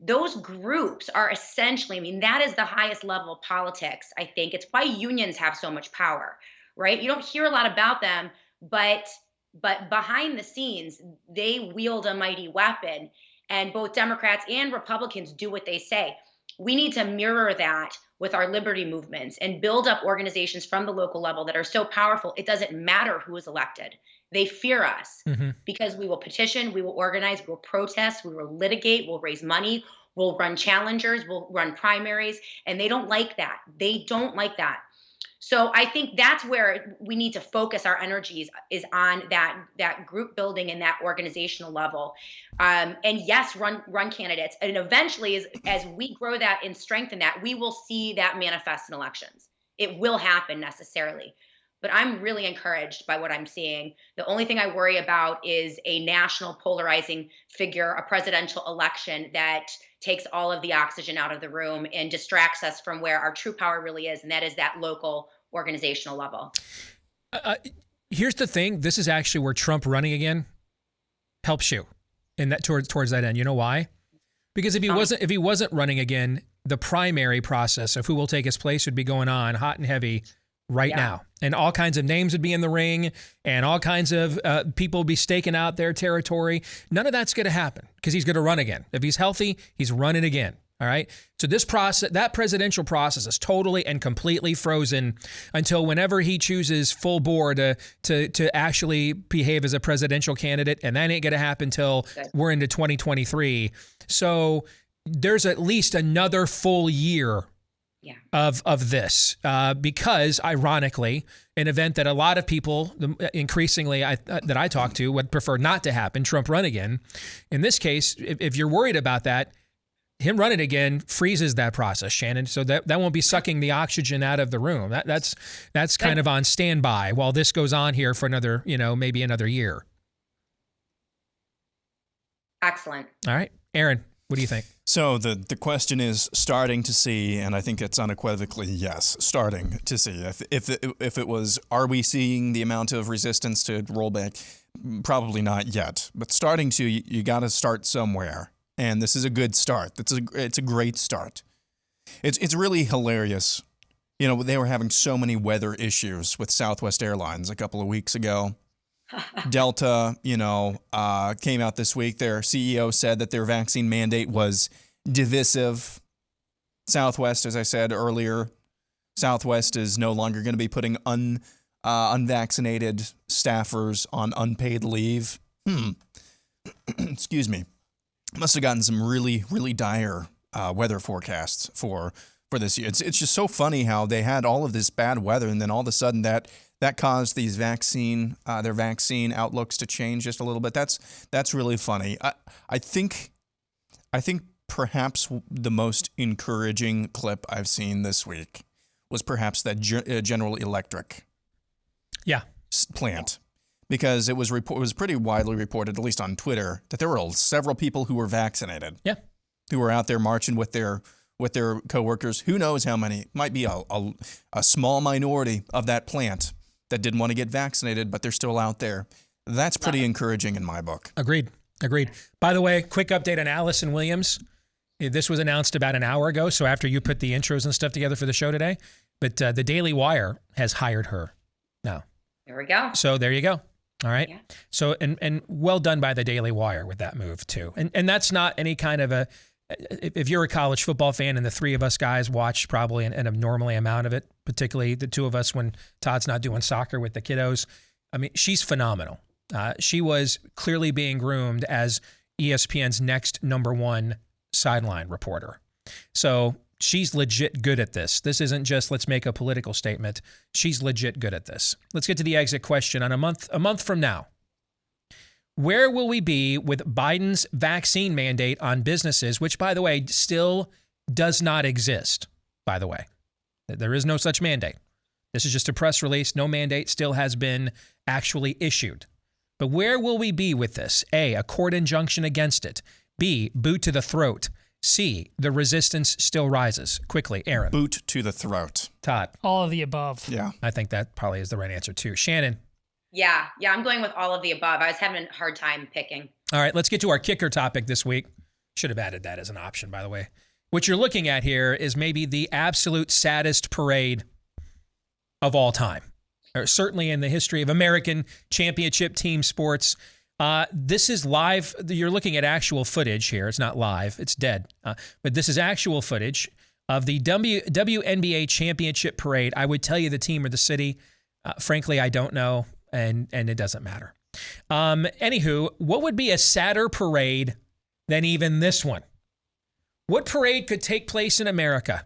Those groups are essentially, that is the highest level of politics, I think. It's why unions have so much power, right? You don't hear a lot about them, but behind the scenes, they wield a mighty weapon, and both Democrats and Republicans do what they say. We need to mirror that with our liberty movements and build up organizations from the local level that are so powerful, it doesn't matter who is elected. They fear us because we will petition, we will organize, we will protest, we will litigate, we'll raise money, we'll run challengers, we'll run primaries, and they don't like that. They don't like that. So I think that's where we need to focus our energies, is on that group building and that organizational level. And yes, run candidates. And eventually, as we grow that and strengthen that, we will see that manifest in elections. It will happen necessarily. But I'm really encouraged by what I'm seeing. The only thing I worry about is a national polarizing figure, a presidential election that takes all of the oxygen out of the room and distracts us from where our true power really is, and that is that local organizational level. Here's the thing. This is actually where Trump running again helps you in that towards that end. You know why? Because if he wasn't running again, the primary process of who will take his place would be going on hot and heavy right now. And all kinds of names would be in the ring, and all kinds of people would be staking out their territory. None of that's going to happen because he's going to run again. If he's healthy, he's running again. All right. So this process, that presidential process, is totally and completely frozen until whenever he chooses full bore to actually behave as a presidential candidate. And that ain't going to happen until we're into 2023. So there's at least another full year of this, because ironically, an event that a lot of people increasingly that I talk to would prefer not to happen, Trump run again. In this case, if you're worried about that, him running again freezes that process, Shannon. So that won't be sucking the oxygen out of the room. That's kind of on standby while this goes on here for another, maybe another year. Excellent. All right, Aaron, what do you think? So the question is starting to see, and I think it's unequivocally yes, starting to see. If it was, are we seeing the amount of resistance to rollback? Probably not yet, but starting to. You got to start somewhere, and this is a good start. It's a great start. It's really hilarious. They were having so many weather issues with Southwest Airlines a couple of weeks ago. Delta, came out this week. Their CEO said that their vaccine mandate was divisive. Southwest, as I said earlier, Southwest is no longer going to be putting unvaccinated staffers on unpaid leave. Excuse me. Must have gotten some really, really dire weather forecasts for this year. It's just so funny how they had all of this bad weather, and then all of a sudden that caused these their vaccine outlooks to change just a little bit. That's really funny. I think perhaps the most encouraging clip I've seen this week was perhaps that General Electric plant, because it was pretty widely reported, at least on Twitter, that there were several people who were vaccinated. Yeah, who were out there marching with their coworkers. Who knows how many? Might be a small minority of that plant that didn't want to get vaccinated, but they're still out there. That's pretty encouraging in my book. Agreed. By the way, quick update on Allison Williams. This was announced about an hour ago, so after you put the intros and stuff together for the show today. But the Daily Wire has hired her now. There we go. So there you go. All right. Yeah. So, and well done by the Daily Wire with that move too. And that's not any kind of if you're a college football fan, and the three of us guys watch probably an abnormally amount of it, particularly the two of us when Todd's not doing soccer with the kiddos. I mean, she's phenomenal. She was clearly being groomed as ESPN's next #1 sideline reporter. So she's legit good at this. This isn't just let's make a political statement. She's legit good at this. Let's get to the exit question. On a month from now, where will we be with Biden's vaccine mandate on businesses, which, by the way, still does not exist, by the way. There is no such mandate. This is just a press release. No mandate still has been actually issued. But where will we be with this? A, a court injunction against it. B, boot to the throat. C, the resistance still rises. Quickly, Aaron. Boot to the throat. Todd. All of the above. Yeah. I think that probably is the right answer, too. Shannon. Yeah, I'm going with all of the above. I was having a hard time picking. All right, let's get to our kicker topic this week. Should have added that as an option, by the way. What you're looking at here is maybe the absolute saddest parade of all time, or certainly in the history of American championship team sports. This is live. You're looking at actual footage here. It's not live. It's dead. But this is actual footage of the WNBA championship parade. I would tell you the team or the city. Frankly, I don't know. And it doesn't matter. Anywho, what would be a sadder parade than even this one? What parade could take place in America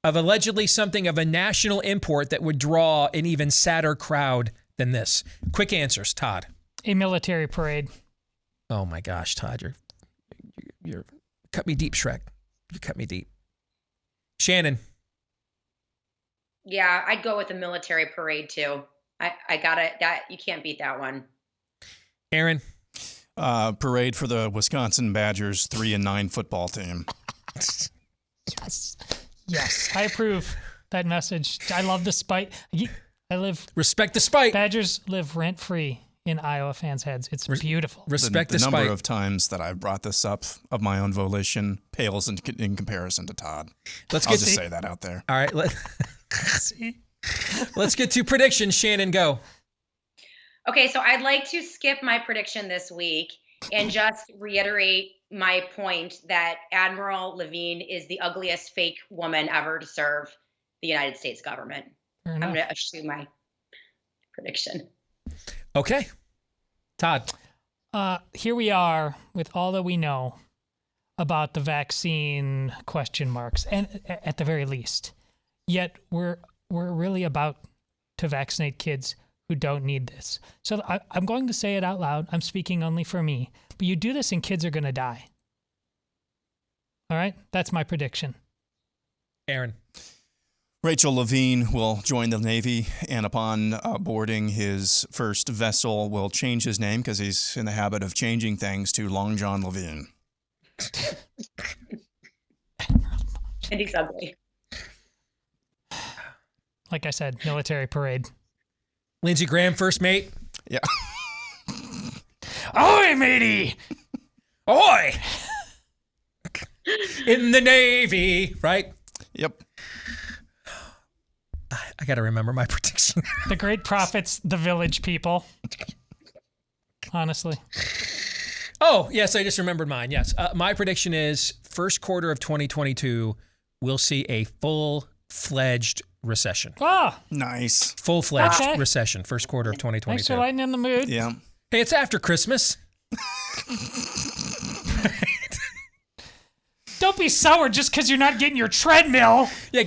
of allegedly something of a national import that would draw an even sadder crowd than this? Quick answers, Todd. A military parade. Oh my gosh, Todd, you're cut me deep, Shrek. You cut me deep. Shannon. Yeah, I'd go with a military parade too. I got it. That you can't beat that one. Aaron. Parade for the Wisconsin Badgers 3-9 football team. Yes, I approve that message. I love the spite. Respect the spite. Badgers live rent free in Iowa fans' heads. It's beautiful. Respect the spite. number of times that I've brought this up of my own volition pales in comparison to Todd. I'll just say that out there. All right. Let's get to predictions. Shannon, go. Okay, so I'd like to skip my prediction this week and just reiterate my point that Admiral Levine is the ugliest fake woman ever to serve the United States government. I'm going to eschew my prediction. Okay. Todd. Here we are with all that we know about the vaccine question marks, and at the very least. Yet we're really about to vaccinate kids who don't need this. So I'm going to say it out loud. I'm speaking only for me. But you do this and kids are going to die. All right? That's my prediction. Aaron. Rachel Levine will join the Navy, and upon boarding his first vessel, will change his name because he's in the habit of changing things to Long John Levine. And he's ugly. Like I said, military parade. Lindsey Graham, first mate. Yeah. Ahoy, matey! Ahoy! In the Navy, right? Yep. I got to remember my prediction. The great prophets, the village people. Honestly. Oh, yes, I just remembered mine. Yes. My prediction is first quarter of 2022, we'll see a full-fledged recession. Ah! Nice. Full-fledged recession, first quarter of 2022. Thanks for lightening the mood. Yeah. Hey, it's after Christmas. Don't be sour just because you're not getting your treadmill. Yeah,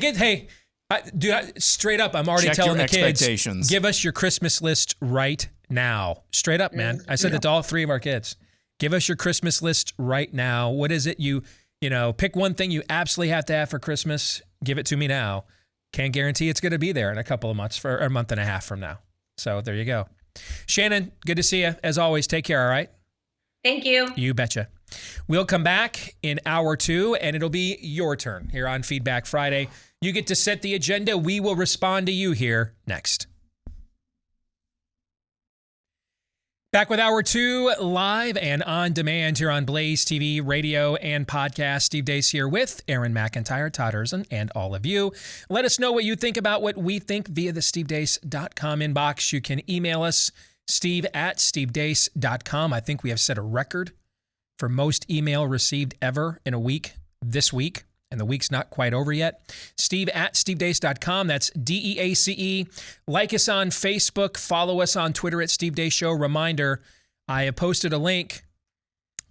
straight up, I'm already Check telling your the kids, expectations. give us your Christmas list right now. Straight up, man. I said that to all three of our kids. Give us your Christmas list right now. What is it pick one thing you absolutely have to have for Christmas. Give it to me now. Can't guarantee it's going to be there in a couple of months for a month and a half from now. So there you go. Shannon, good to see you. As always, take care, all right? Thank you. You betcha. We'll come back in hour 2, and it'll be your turn here on Feedback Friday. You get to set the agenda. We will respond to you here next. Back with hour 2, live and on demand here on Blaze TV, radio, and podcast. Steve Deace here with Aaron McIntyre, Todd Erzin, and all of you. Let us know what you think about what we think via the stevedeace.com inbox. You can email us, steve@stevedeace.com. I think we have set a record for most email received ever in a week this week. And the week's not quite over yet. Steve@stevedeace.com. That's DEACE. Like us on Facebook. Follow us on Twitter @Steve Deace Show. Reminder, I have posted a link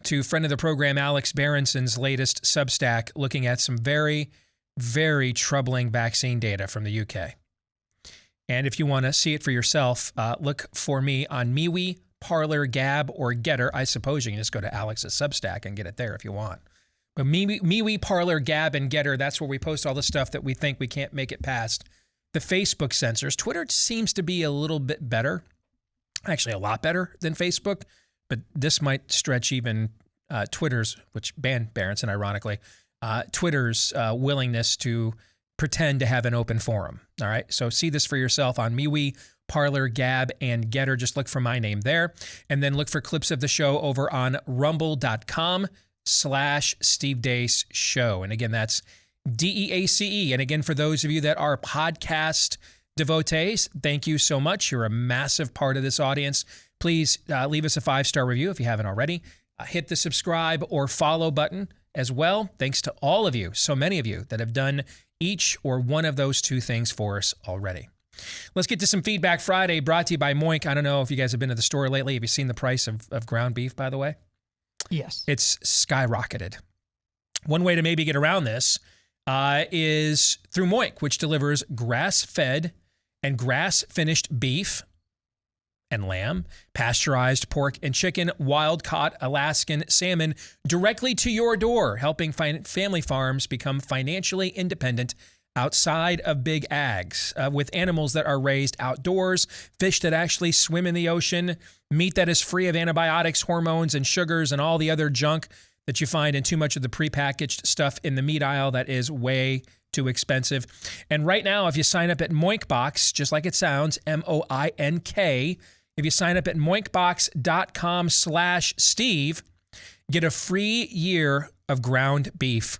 to friend of the program Alex Berenson's latest Substack looking at some very, very troubling vaccine data from the UK. And if you want to see it for yourself, look for me on MeWe, Parler, Gab, or Getter. I suppose you can just go to Alex's Substack and get it there if you want. But MeWe, Parler, Gab, and Getter, that's where we post all the stuff that we think we can't make it past the Facebook censors. Twitter seems to be a little bit better, actually a lot better than Facebook, but this might stretch even Twitter's, which banned Berenson, ironically, Twitter's willingness to pretend to have an open forum. All right, so see this for yourself on MeWe, Parler, Gab, and Getter. Just look for my name there, and then look for clips of the show over on rumble.com/Steve Deace Show. And again, that's DEACE. And again, for those of you that are podcast devotees, thank you so much. You're a massive part of this audience. Please leave us a 5-star review if you haven't already. Hit the subscribe or follow button as well. Thanks to all of you, so many of you that have done each or one of those two things for us already. Let's get to some Feedback Friday, brought to you by Moink. I don't know if you guys have been to the store lately. Have you seen the price of ground beef, by the way? Yes. It's skyrocketed. One way to maybe get around this is through Moink, which delivers grass-fed and grass-finished beef and lamb, pasteurized pork and chicken, wild-caught Alaskan salmon directly to your door, helping family farms become financially independent outside of big ags, with animals that are raised outdoors, fish that actually swim in the ocean, meat that is free of antibiotics, hormones, and sugars, and all the other junk that you find in too much of the prepackaged stuff in the meat aisle that is way too expensive. And right now, if you sign up at Moinkbox, just like it sounds, MOINK, if you sign up at moinkbox.com/Steve, get a free year of ground beef.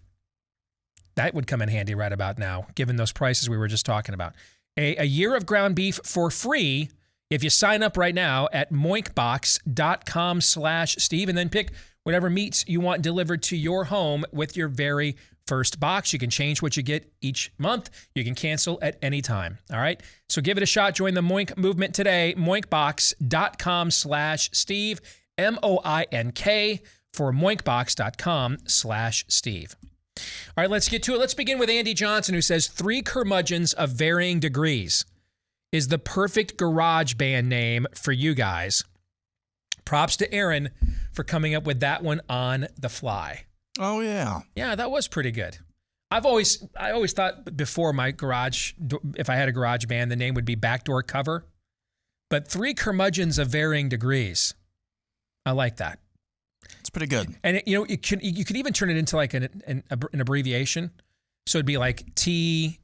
That would come in handy right about now, given those prices we were just talking about. A year of ground beef for free if you sign up right now at moinkbox.com/Steve, and then pick whatever meats you want delivered to your home with your very first box. You can change what you get each month. You can cancel at any time. All right. So give it a shot. Join the Moink movement today. Moinkbox.com/Steve, MOINK, for moinkbox.com/Steve. All right, let's get to it. Let's begin with Andy Johnson, who says 3 curmudgeons of varying degrees is the perfect garage band name for you guys. Props to Aaron for coming up with that one on the fly. Oh, yeah. Yeah, that was pretty good. I always thought before my garage, if I had a garage band, the name would be Backdoor Cover. But 3 curmudgeons of varying degrees. I like that. It's pretty good. And you could even turn it into like an abbreviation. So it'd be like TVOD,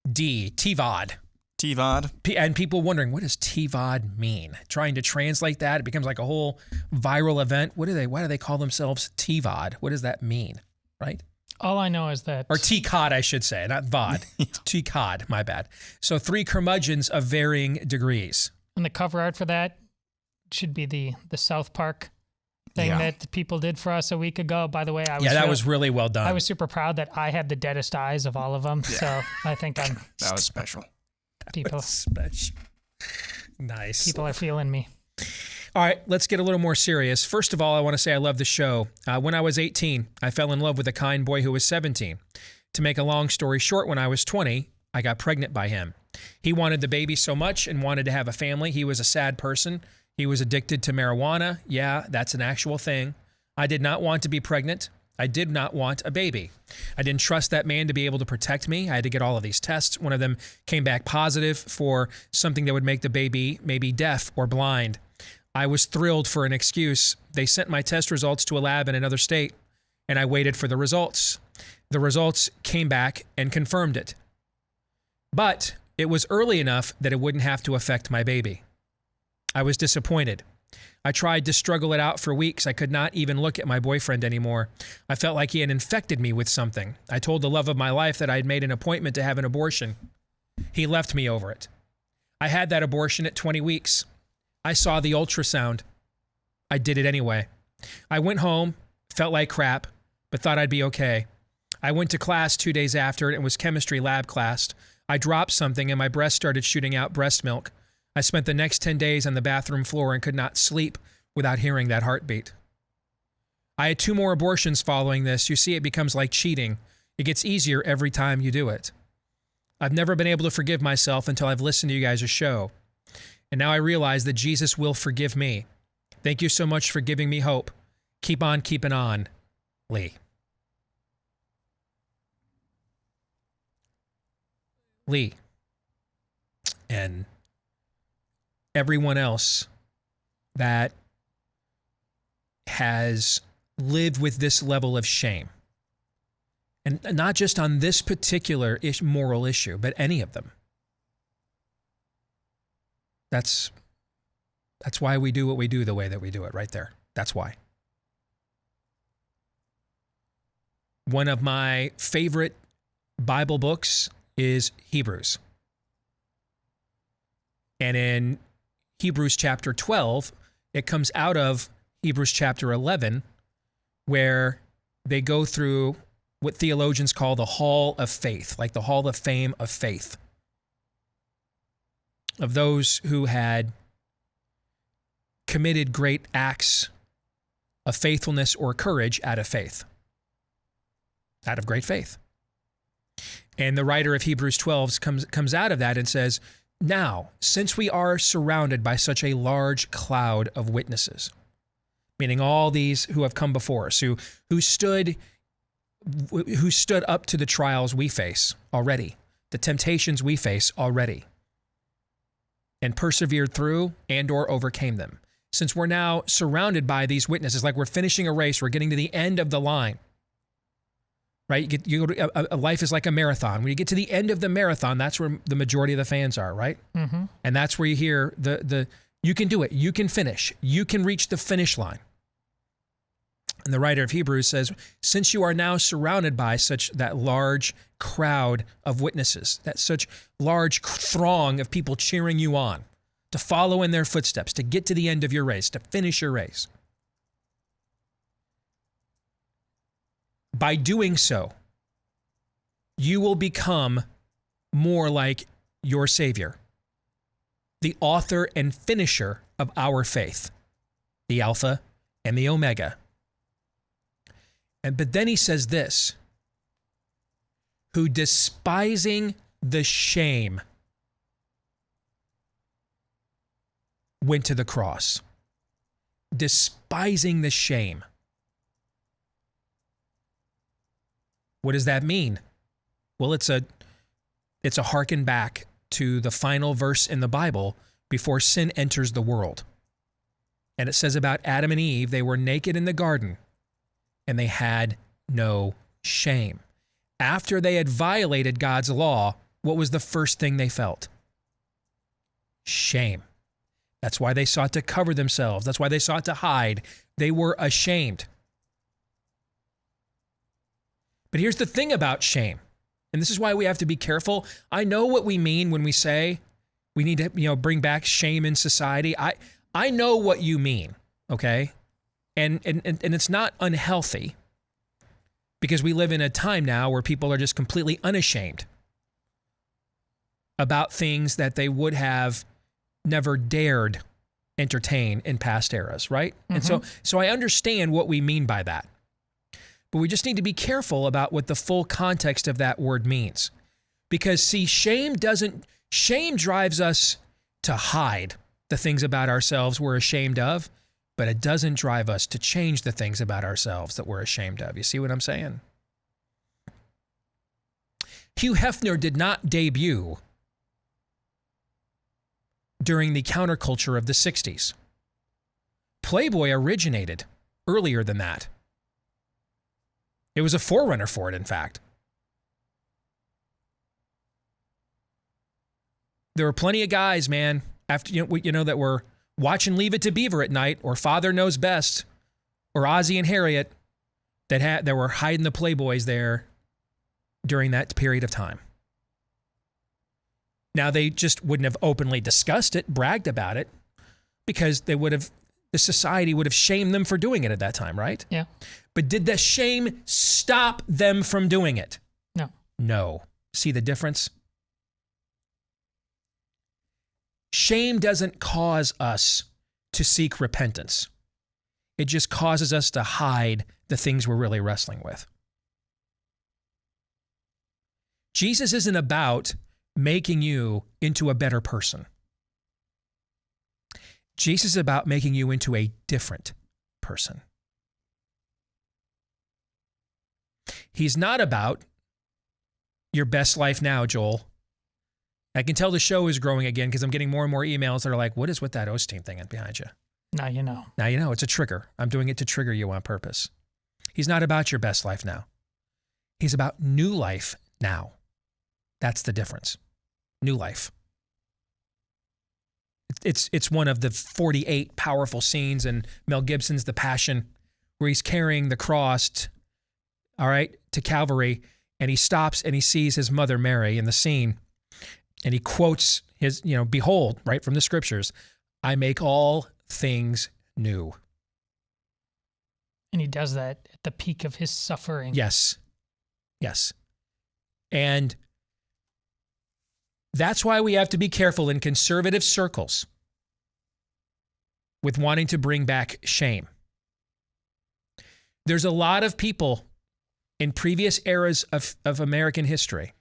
TVOD. TVOD. And people wondering, what does TVOD mean? Trying to translate that, it becomes like a whole viral event. Why do they call themselves TVOD? What does that mean? Right? All I know is that... Or TCOD, I should say, not VOD. TCOD, my bad. So 3 curmudgeons of varying degrees. And the cover art for that should be the South Park thing that people did for us a week ago. By the way, that was really well done. I was super proud that I had the deadest eyes of all of them. Yeah. So I think that was special. People special. Nice. People are feeling me. All right, let's get a little more serious. First of all, I want to say I love the show. When I was 18, I fell in love with a kind boy who was 17. To make a long story short, when I was 20, I got pregnant by him. He wanted the baby so much and wanted to have a family. He was a sad person. He was addicted to marijuana. Yeah, that's an actual thing. I did not want to be pregnant. I did not want a baby. I didn't trust that man to be able to protect me. I had to get all of these tests. One of them came back positive for something that would make the baby maybe deaf or blind. I was thrilled for an excuse. They sent my test results to a lab in another state, and I waited for the results. The results came back and confirmed it. But it was early enough that it wouldn't have to affect my baby. I was disappointed. I tried to struggle it out for weeks. I could not even look at my boyfriend anymore. I felt like he had infected me with something. I told the love of my life that I had made an appointment to have an abortion. He left me over it. I had that abortion at 20 weeks. I saw the ultrasound. I did it anyway. I went home, felt like crap, but thought I'd be okay. I went to class 2 days after, and it was chemistry lab class. I dropped something, and my breast started shooting out breast milk. I spent the next 10 days on the bathroom floor and could not sleep without hearing that heartbeat. I had 2 more abortions following this. You see, it becomes like cheating. It gets easier every time you do it. I've never been able to forgive myself until I've listened to you guys' show. And now I realize that Jesus will forgive me. Thank you so much for giving me hope. Keep on keeping on, Lee. Lee. And everyone else that has lived with this level of shame. And not just on this particular moral issue, but any of them. That's why we do what we do the way that we do it right there. That's why. One of my favorite Bible books is Hebrews. And in Hebrews chapter 12, it comes out of Hebrews chapter 11, where they go through what theologians call the hall of faith, like the hall of fame of faith, of those who had committed great acts of faithfulness or courage out of faith, out of great faith. And the writer of Hebrews 12 comes out of that and says, now, since we are surrounded by such a large cloud of witnesses, meaning all these who have come before us, who stood up to the trials we face already, the temptations we face already, and persevered through and or overcame them. Since we're now surrounded by these witnesses, like we're finishing a race, we're getting to the end of the line. Right? A life is like a marathon. When you get to the end of the marathon, that's where the majority of the fans are, right? Mm-hmm. And that's where you hear the you can do it, you can finish, you can reach the finish line. And the writer of Hebrews says, since you are now surrounded by that large crowd of witnesses, that such large throng of people cheering you on, to follow in their footsteps, to get to the end of your race, to finish your race. By doing so, you will become more like your Savior, the author and finisher of our faith, the Alpha and the Omega. But then he says this, who despising the shame went to the cross. Despising the shame. What does that mean? Well, it's a harken back to the final verse in the Bible before sin enters the world. And it says about Adam and Eve, they were naked in the garden and they had no shame. After they had violated God's law, what was the first thing they felt? Shame. That's why they sought to cover themselves. That's why they sought to hide. They were ashamed. But here's the thing about shame, and this is why we have to be careful. I know what we mean when we say we need to, bring back shame in society. I know what you mean, okay? And it's not unhealthy, because we live in a time now where people are just completely unashamed about things that they would have never dared entertain in past eras, right? Mm-hmm. And so I understand what we mean by that. But we just need to be careful about what the full context of that word means. Because see, shame drives us to hide the things about ourselves we're ashamed of, but it doesn't drive us to change the things about ourselves that we're ashamed of. You see what I'm saying? Hugh Hefner did not debut during the counterculture of the 60s. Playboy originated earlier than that. It was a forerunner for it, in fact. There were plenty of guys, man, after that were watching Leave It to Beaver at night, or Father Knows Best, or Ozzie and Harriet, that were hiding the Playboys there during that period of time. Now, they just wouldn't have openly discussed it, bragged about it, because the society would have shamed them for doing it at that time, right? Yeah. But did the shame stop them from doing it? No. No. See the difference? Shame doesn't cause us to seek repentance. It just causes us to hide the things we're really wrestling with. Jesus isn't about making you into a better person. Jesus is about making you into a different person. He's not about your best life now, Joel. I can tell the show is growing again because I'm getting more and more emails that are like, what is with that Osteen thing behind you? Now you know. Now you know. It's a trigger. I'm doing it to trigger you on purpose. He's not about your best life now. He's about new life now. That's the difference. New life. It's one of the 48 powerful scenes in Mel Gibson's The Passion, where he's carrying the cross, to Calvary, and he stops and he sees his mother Mary in the scene, and he quotes his, behold, right from the scriptures, I make all things new. And he does that at the peak of his suffering. Yes. Yes. And that's why we have to be careful in conservative circles with wanting to bring back shame. There's a lot of people in previous eras of American history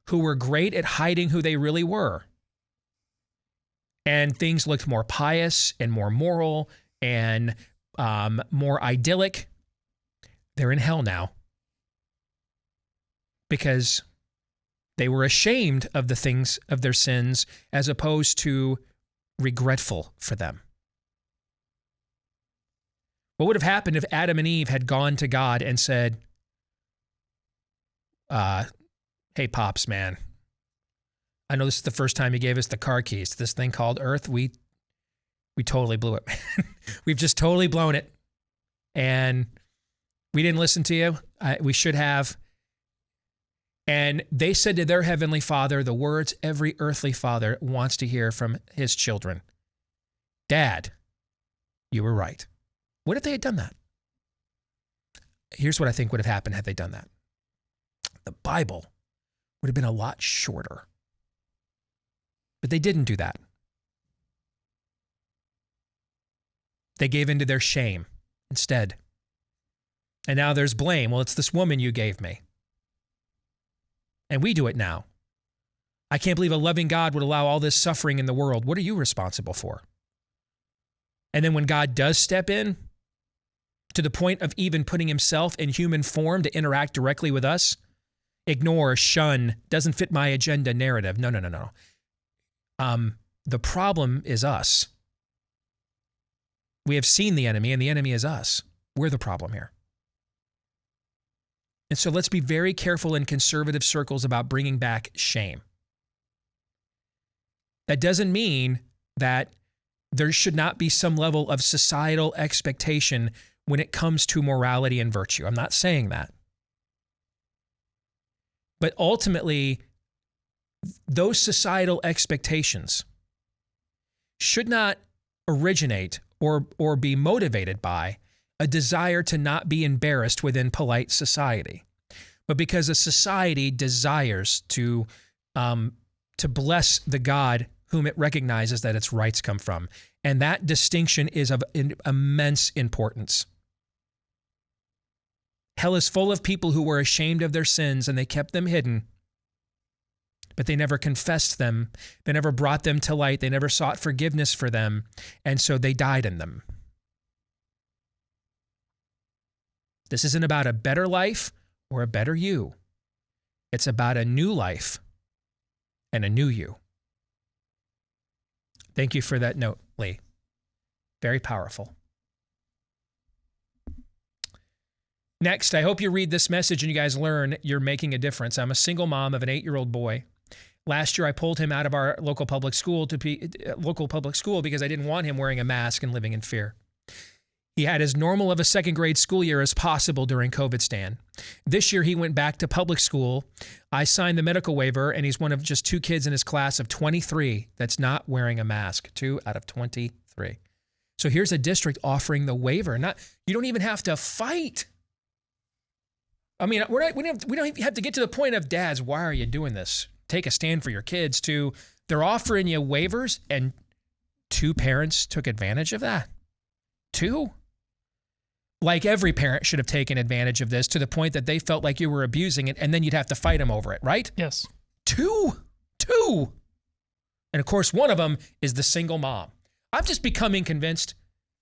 who were great at hiding who they really were. And things looked more pious and more moral and more idyllic. They're in hell now because they were ashamed of the things of their sins as opposed to regretful for them. What would have happened if Adam and Eve had gone to God and said, hey, Pops, man, I know this is the first time you gave us the car keys to this thing called Earth. We totally blew it, man. We've just totally blown it. And we didn't listen to you. We should have. And they said to their heavenly Father the words every earthly father wants to hear from his children. Dad, you were right. What if they had done that? Here's what I think would have happened had they done that. The Bible would have been a lot shorter. But they didn't do that. They gave into their shame instead. And now there's blame. Well, it's this woman you gave me. And we do it now. I can't believe a loving God would allow all this suffering in the world. What are you responsible for? And then when God does step in, to the point of even putting himself in human form to interact directly with us, ignore, shun, doesn't fit my agenda narrative. No. The problem is us. We have seen the enemy, and the enemy is us. We're the problem here. And so let's be very careful in conservative circles about bringing back shame. That doesn't mean that there should not be some level of societal expectation when it comes to morality and virtue. I'm not saying that. But ultimately, those societal expectations should not originate or be motivated by a desire to not be embarrassed within polite society, but because a society desires to bless the God whom it recognizes that its rights come from. And that distinction is of immense importance. Hell is full of people who were ashamed of their sins and they kept them hidden, but they never confessed them. They never brought them to light. They never sought forgiveness for them, and so they died in them. This isn't about a better life or a better you. It's about a new life and a new you. Thank you for that note, Lee. Very powerful. Next, I hope you read this message and you guys learn you're making a difference. I'm a single mom of an 8-year-old boy. Last year, I pulled him out of our local public school because I didn't want him wearing a mask and living in fear. He had as normal of a second grade school year as possible during COVID stand. This year, he went back to public school. I signed the medical waiver, and he's one of just 2 kids in his class of 23 that's not wearing a mask. 2 out of 23. So here's a district offering the waiver. You don't even have to fight. I mean, we don't have to get to the point of, dads, why are you doing this? Take a stand for your kids. To they're offering you waivers, and 2 parents took advantage of that. 2? Like every parent should have taken advantage of this to the point that they felt like you were abusing it, and then you'd have to fight them over it, right? Yes. 2. And of course, one of them is the single mom. I'm just becoming convinced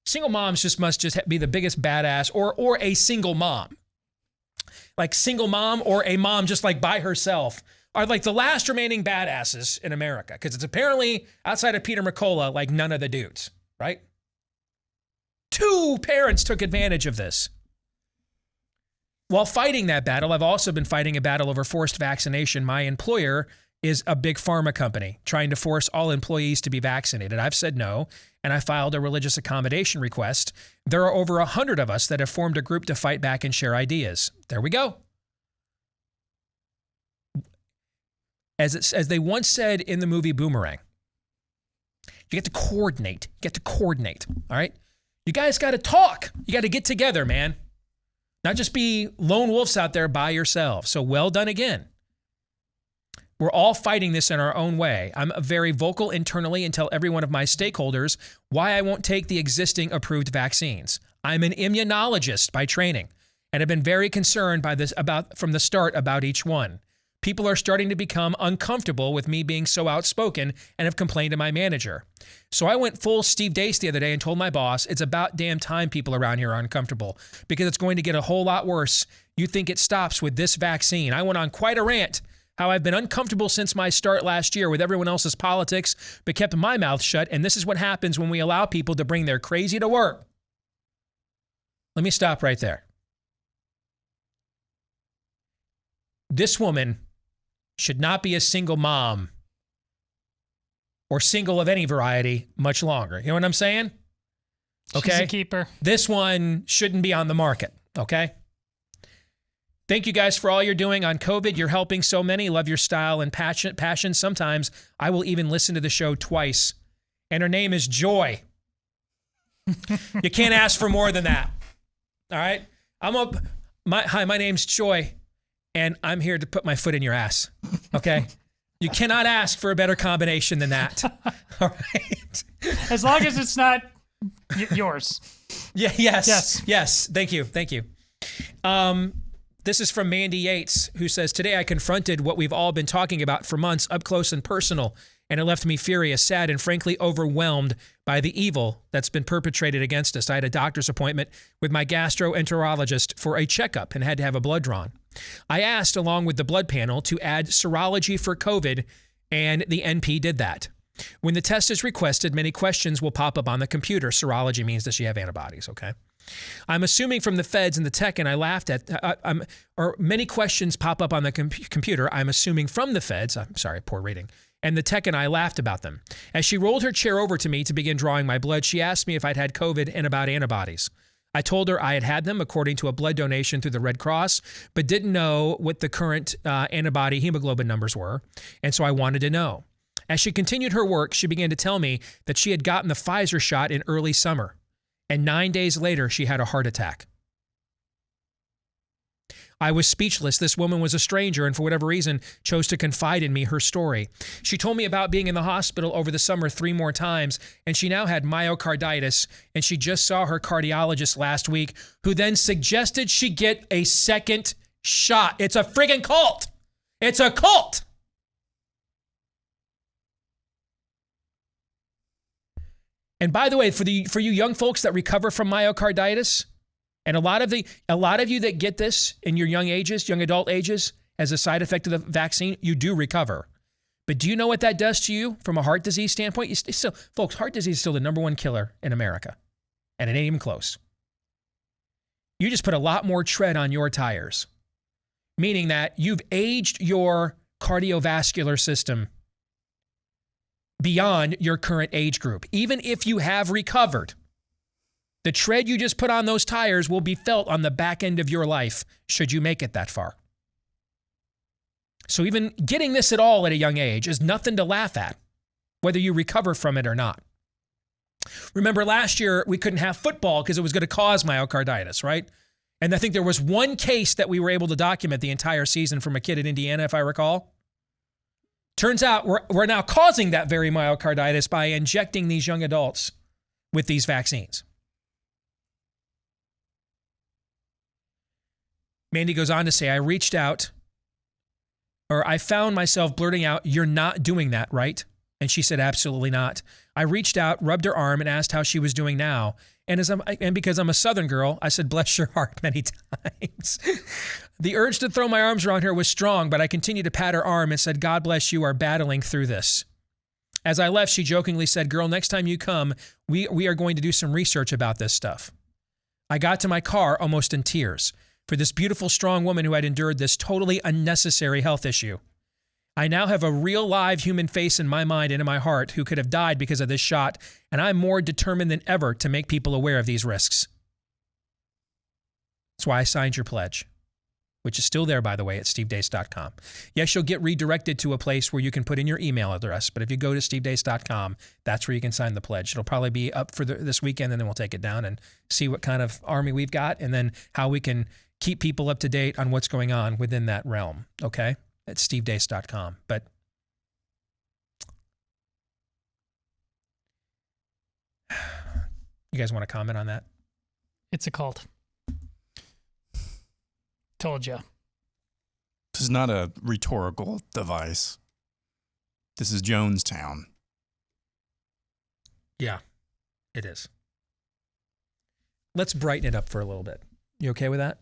single moms must be the biggest badass, or a single mom. Like single mom or a mom just like by herself are like the last remaining badasses in America, because it's apparently, outside of Peter McCullough, like none of the dudes, right? 2 parents took advantage of this. While fighting that battle, I've also been fighting a battle over forced vaccination. My employer is a big pharma company trying to force all employees to be vaccinated. I've said no, and I filed a religious accommodation request. There are over 100 of us that have formed a group to fight back and share ideas. There we go. As they once said in the movie Boomerang, you get to coordinate. All right? You guys got to talk. You got to get together, man. Not just be lone wolves out there by yourselves. So well done again. We're all fighting this in our own way. I'm very vocal internally and tell every one of my stakeholders why I won't take the existing approved vaccines. I'm an immunologist by training and have been very concerned by this from the start about each one. People are starting to become uncomfortable with me being so outspoken and have complained to my manager. So I went full Steve Deace the other day and told my boss, it's about damn time people around here are uncomfortable, because it's going to get a whole lot worse. You think it stops with this vaccine? I went on quite a rant how I've been uncomfortable since my start last year with everyone else's politics, but kept my mouth shut. And this is what happens when we allow people to bring their crazy to work. Let me stop right there. This woman should not be a single mom or single of any variety much longer. You know what I'm saying? Okay. She's a keeper. This one shouldn't be on the market. Okay. Thank you guys for all you're doing on COVID. You're helping so many. Love your style and passion. Sometimes I will even listen to the show twice. And her name is Joy. You can't ask for more than that. All right. Hi, my name's Joy. And I'm here to put my foot in your ass, okay? You cannot ask for a better combination than that, all right? As long as it's not Yours. Yeah. Yes. Thank you. This is from Mandy Yates, who says, today I confronted what we've all been talking about for months up close and personal, and it left me furious, sad, and frankly overwhelmed by the evil that's been perpetrated against us. I had a doctor's appointment with my gastroenterologist for a checkup and had to have a blood drawn. I asked, along with the blood panel, to add serology for COVID, and the NP did that. When the test is requested, many questions will pop up on the computer. Serology means does she have antibodies, okay? I'm assuming from the feds and the tech, and I laughed at, or many questions pop up on the computer. I'm assuming from the feds, I'm sorry, poor reading, and the tech and I laughed about them. As she rolled her chair over to me to begin drawing my blood, she asked me if I'd had COVID and about antibodies. I told her I had had them according to a blood donation through the Red Cross, but didn't know what the current antibody hemoglobin numbers were, and so I wanted to know. As she continued her work, she began to tell me that she had gotten the Pfizer shot in early summer. And 9 days later, she had a heart attack. I was speechless. This woman was a stranger and for whatever reason chose to confide in me her story. She told me about being in the hospital over the summer 3 more times, and she now had myocarditis, and she just saw her cardiologist last week, who then suggested she get a second shot. It's a friggin' cult. It's a cult. And by the way, for you young folks that recover from myocarditis, and a lot of you that get this in your young adult ages, as a side effect of the vaccine, you do recover. But do you know what that does to you from a heart disease standpoint? Folks, heart disease is still the #1 killer in America, and it ain't even close. You just put a lot more tread on your tires, meaning that you've aged your cardiovascular system beyond your current age group. Even if you have recovered, the tread you just put on those tires will be felt on the back end of your life should you make it that far. So even getting this at all at a young age is nothing to laugh at, whether you recover from it or not. Remember last year we couldn't have football because it was going to cause myocarditis, right? And I think there was one case that we were able to document the entire season from a kid in Indiana, if I recall. Turns out we're now causing that very myocarditis by injecting these young adults with these vaccines. Mandy goes on to say, I found myself blurting out, "You're not doing that, right?" And she said, "Absolutely not." I reached out, rubbed her arm, and asked how she was doing now. And because I'm a Southern girl, I said, "Bless your heart," many times. The urge to throw my arms around her was strong, but I continued to pat her arm and said, "God bless you are battling through this." As I left, she jokingly said, "Girl, next time you come, we are going to do some research about this stuff." I got to my car almost in tears for this beautiful, strong woman who had endured this totally unnecessary health issue. I now have a real live human face in my mind and in my heart who could have died because of this shot, and I'm more determined than ever to make people aware of these risks. That's why I signed your pledge, which is still there, by the way, at stevedeace.com. Yes, you'll get redirected to a place where you can put in your email address, but if you go to stevedeace.com, that's where you can sign the pledge. It'll probably be up for this weekend, and then we'll take it down and see what kind of army we've got, and then how we can keep people up to date on what's going on within that realm, okay? At stevedeace.com. But you guys want to comment on that? It's a cult. Told you. This is not a rhetorical device. This is Jonestown. Yeah, it is. Let's brighten it up for a little bit. You okay with that?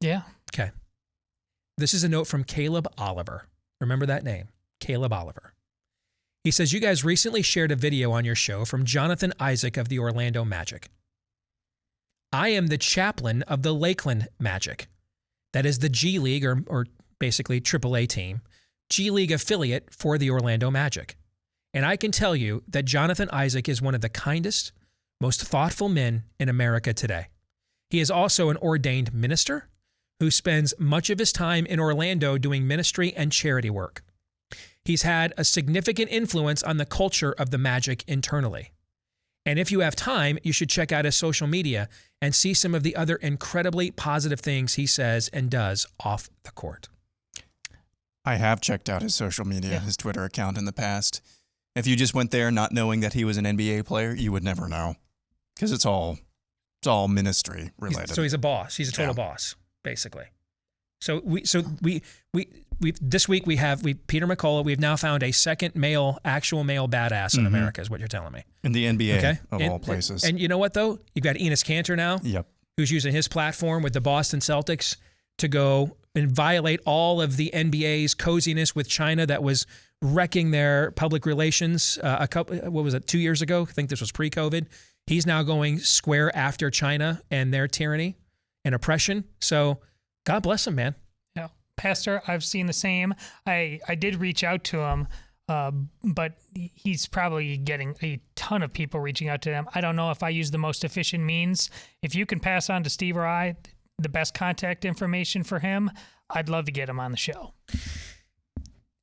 Yeah. Okay. This is a note from Caleb Oliver. Remember that name, Caleb Oliver. He says, you guys recently shared a video on your show from Jonathan Isaac of the Orlando Magic. I am the chaplain of the Lakeland Magic. That is the G League, or basically AAA team, G League affiliate for the Orlando Magic. And I can tell you that Jonathan Isaac is one of the kindest, most thoughtful men in America today. He is also an ordained minister who spends much of his time in Orlando doing ministry and charity work. He's had a significant influence on the culture of the Magic internally. And if you have time, you should check out his social media and see some of the other incredibly positive things he says and does off the court. I have checked out his social media, his Twitter account in the past. If you just went there not knowing that he was an NBA player, you would never know. Because it's all ministry related. So he's a boss. He's a total boss, basically. So we this week we Peter McCullough. We've now found a second actual male badass in America, is what you're telling me. In the NBA, of all places. And you know what, though? You've got Enes Kanter now, who's using his platform with the Boston Celtics to go and violate all of the NBA's coziness with China that was wrecking their public relations 2 years ago? I think this was pre-COVID. He's now going square after China and their tyranny and oppression. So God bless him, man. Yeah. Pastor, I've seen the same. I did reach out to him, but he's probably getting a ton of people reaching out to him. I don't know if I use the most efficient means. If you can pass on to Steve or I the best contact information for him, I'd love to get him on the show.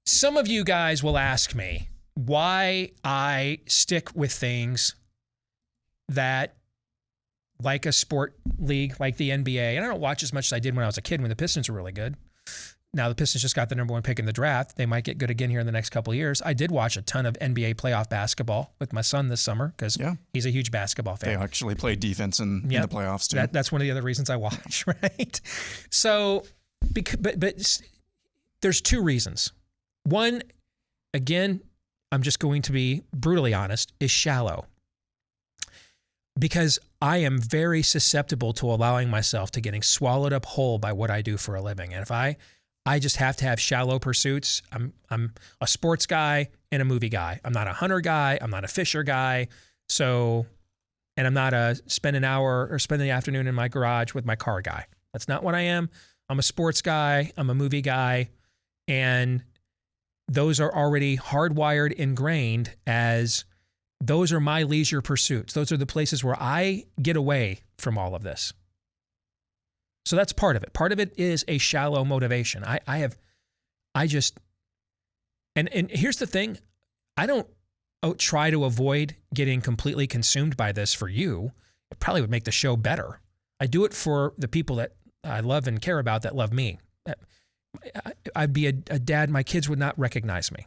Some of you guys will ask me why I stick with things that, like a sport league, like the NBA, and I don't watch as much as I did when I was a kid when the Pistons were really good. Now the Pistons just got the number 1 pick in the draft. They might get good again here in the next couple of years. I did watch a ton of NBA playoff babasketball with my son this summer because he's a huge basketball fan. They actually play defense in the playoffs too. That's one of the other reasons I watch, right? So, but there's 2 reasons. One, again, I'm just going to be brutally honest, is shallow. Because I am very susceptible to allowing myself to getting swallowed up whole by what I do for a living. And if I just have to have shallow pursuits. I'm a sports guy and a movie guy. I'm not a hunter guy. I'm not a fisher guy. So, and I'm not a spend an hour or spend the afternoon in my garage with my car guy. That's not what I am. I'm a sports guy. I'm a movie guy. And those are already hardwired, ingrained as those are my leisure pursuits. Those are the places where I get away from all of this. So that's part of it. Part of it is a shallow motivation. And here's the thing. I don't try to avoid getting completely consumed by this for you. It probably would make the show better. I do it for the people that I love and care about that love me. I'd be a dad. My kids would not recognize me.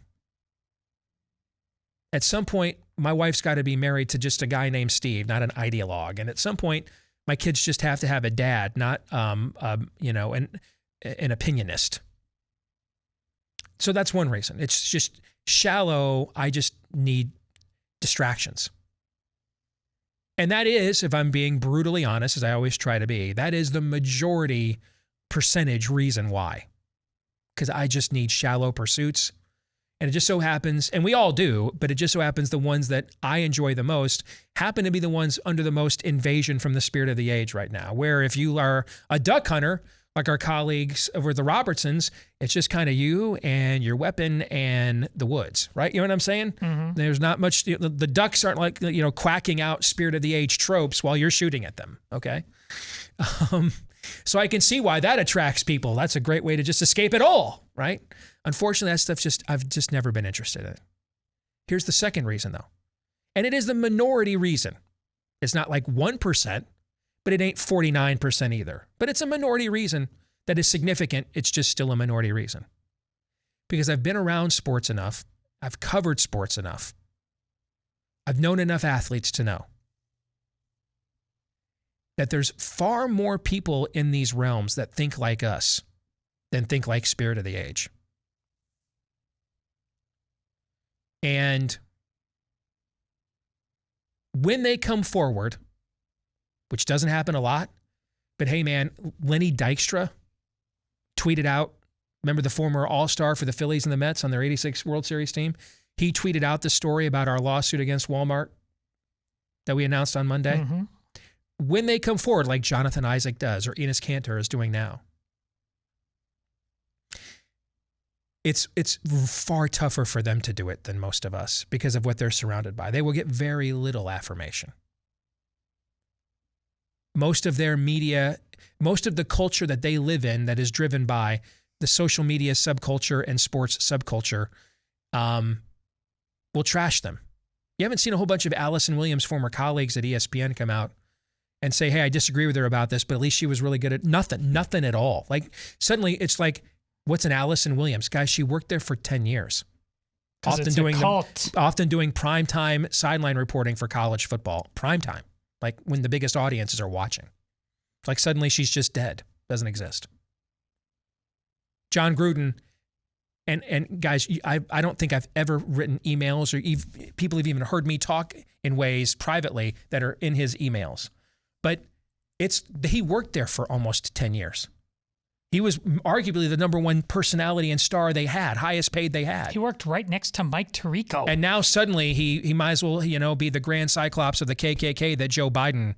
At some point, my wife's got to be married to just a guy named Steve, not an ideologue. And at some point, my kids just have to have a dad, not, an opinionist. So that's one reason. It's just shallow. I just need distractions. And that is, if I'm being brutally honest, as I always try to be, that is the majority percentage reason why. Because I just need shallow pursuits. And it just so happens, and we all do, but it just so happens the ones that I enjoy the most happen to be the ones under the most invasion from the spirit of the age right now. Where if you are a duck hunter, like our colleagues over the Robertsons, it's just kind of you and your weapon and the woods, right? You know what I'm saying? Mm-hmm. There's not much, the ducks aren't like, quacking out spirit of the age tropes while you're shooting at them, okay? So I can see why that attracts people. That's a great way to just escape it all, right? Unfortunately, that stuff I've just never been interested in it. Here's the second reason, though. And it is the minority reason. It's not like 1%, but it ain't 49% either. But it's a minority reason that is significant. It's just still a minority reason. Because I've been around sports enough. I've covered sports enough. I've known enough athletes to know that there's far more people in these realms that think like us than think like spirit of the age. And when they come forward, which doesn't happen a lot, but hey man, Lenny Dykstra tweeted out, remember the former All-Star for the Phillies and the Mets on their 86 World Series team? He tweeted out the story about our lawsuit against Walmart that we announced on Monday. Mm-hmm. When they come forward, like Jonathan Isaac does, or Enes Kanter is doing now, it's far tougher for them to do it than most of us because of what they're surrounded by. They will get very little affirmation. Most of their media, most of the culture that they live in that is driven by the social media subculture and sports subculture will trash them. You haven't seen a whole bunch of Allison Williams' former colleagues at ESPN come out and say, hey, I disagree with her about this, but at least she was really good at nothing at all. Like suddenly it's like, what's an Allison Williams? Guys, she worked there for 10 years. Often doing primetime sideline reporting for college football. Primetime. like when the biggest audiences are watching. Like suddenly she's just dead, doesn't exist. John Gruden, and guys, I don't think I've ever written emails or people have even heard me talk in ways privately that are in his emails. But he worked there for almost 10 years. He was arguably the number one personality and star they had, highest paid they had. He worked right next to Mike Tirico. And now suddenly he might as well, be the grand cyclops of the KKK that Joe Biden,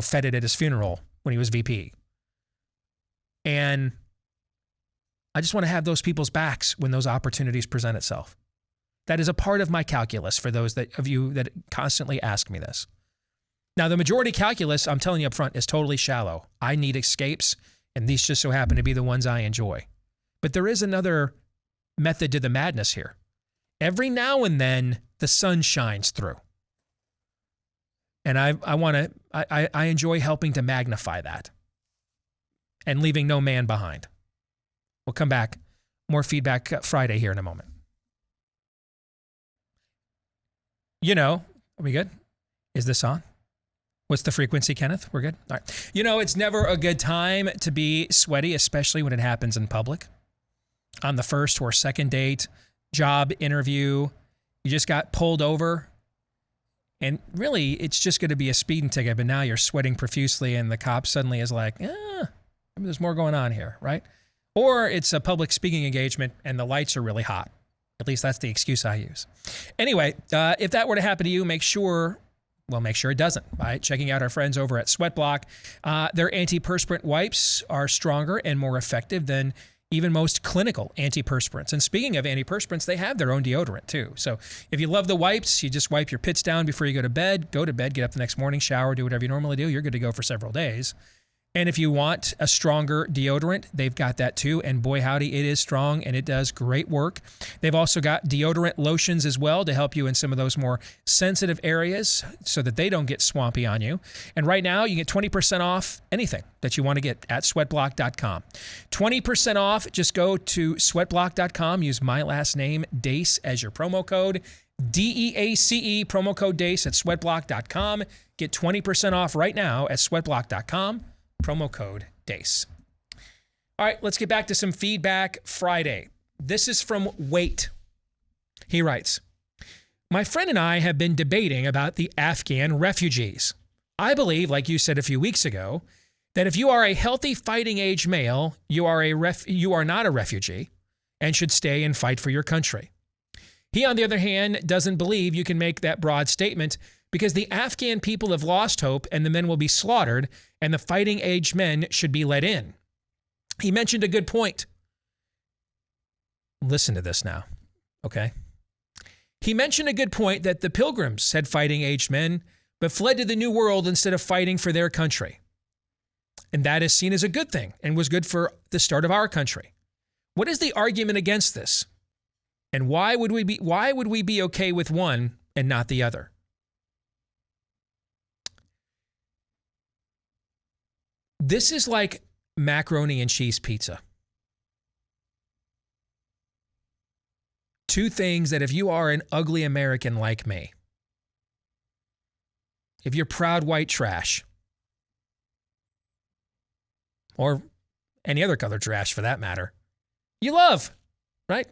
feted at his funeral when he was VP. And I just want to have those people's backs when those opportunities present itself. That is a part of my calculus for those of you that constantly ask me this. Now, the majority calculus, I'm telling you up front, is totally shallow. I need escapes, and these just so happen to be the ones I enjoy. But there is another method to the madness here. Every now and then, the sun shines through. And I enjoy helping to magnify that and leaving no man behind. We'll come back. More Feedback Friday here in a moment. Are we good? Is this on? What's the frequency, Kenneth? We're good? All right. It's never a good time to be sweaty, especially when it happens in public. On the first or second date, job interview, you just got pulled over. And really, it's just going to be a speeding ticket, but now you're sweating profusely and the cop suddenly is like, maybe there's more going on here, right? Or it's a public speaking engagement and the lights are really hot. At least that's the excuse I use. Anyway, if that were to happen to you, make sure it doesn't by checking out our friends over at Sweatblock. Their antiperspirant wipes are stronger and more effective than even most clinical antiperspirants. And speaking of antiperspirants, they have their own deodorant too. So if you love the wipes, you just wipe your pits down before you go to bed, get up the next morning, shower, do whatever you normally do. You're good to go for several days. And if you want a stronger deodorant, they've got that too. And boy, howdy, it is strong and it does great work. They've also got deodorant lotions as well to help you in some of those more sensitive areas so that they don't get swampy on you. And right now, you get 20% off anything that you want to get at sweatblock.com. 20% off, just go to sweatblock.com, use my last name, Deace, as your promo code. DEACE, promo code Deace at sweatblock.com. Get 20% off right now at sweatblock.com. Promo code Deace. All right, let's get back to some Feedback Friday. This is from Wait. He writes, my friend and I have been debating about the Afghan refugees. I believe, like you said a few weeks ago, that if you are a healthy fighting age male, you are not a refugee and should stay and fight for your country. He, on the other hand, doesn't believe you can make that broad statement because the Afghan people have lost hope and the men will be slaughtered and the fighting age men should be let in. He mentioned a good point. Listen to this now, okay? He mentioned a good point that the Pilgrims had fighting age men but fled to the New World instead of fighting for their country. And that is seen as a good thing and was good for the start of our country. What is the argument against this? And why would we be okay with one and not the other? This is like macaroni and cheese pizza. Two things that if you are an ugly American like me, if you're proud white trash, or any other color trash for that matter, you love, right?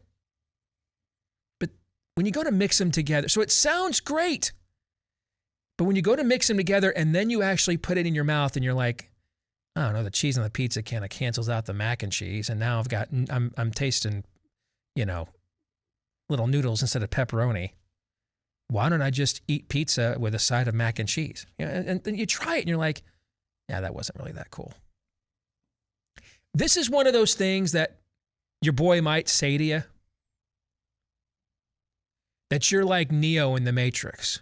But when you go to mix them together, so it sounds great, but when you go to mix them together and then you actually put it in your mouth and you're like, I don't know, the cheese on the pizza kind of cancels out the mac and cheese, and now I'm tasting, little noodles instead of pepperoni. Why don't I just eat pizza with a side of mac and cheese? And then you try it and you're like, yeah, that wasn't really that cool. This is one of those things that your boy might say to you, that you're like Neo in the Matrix.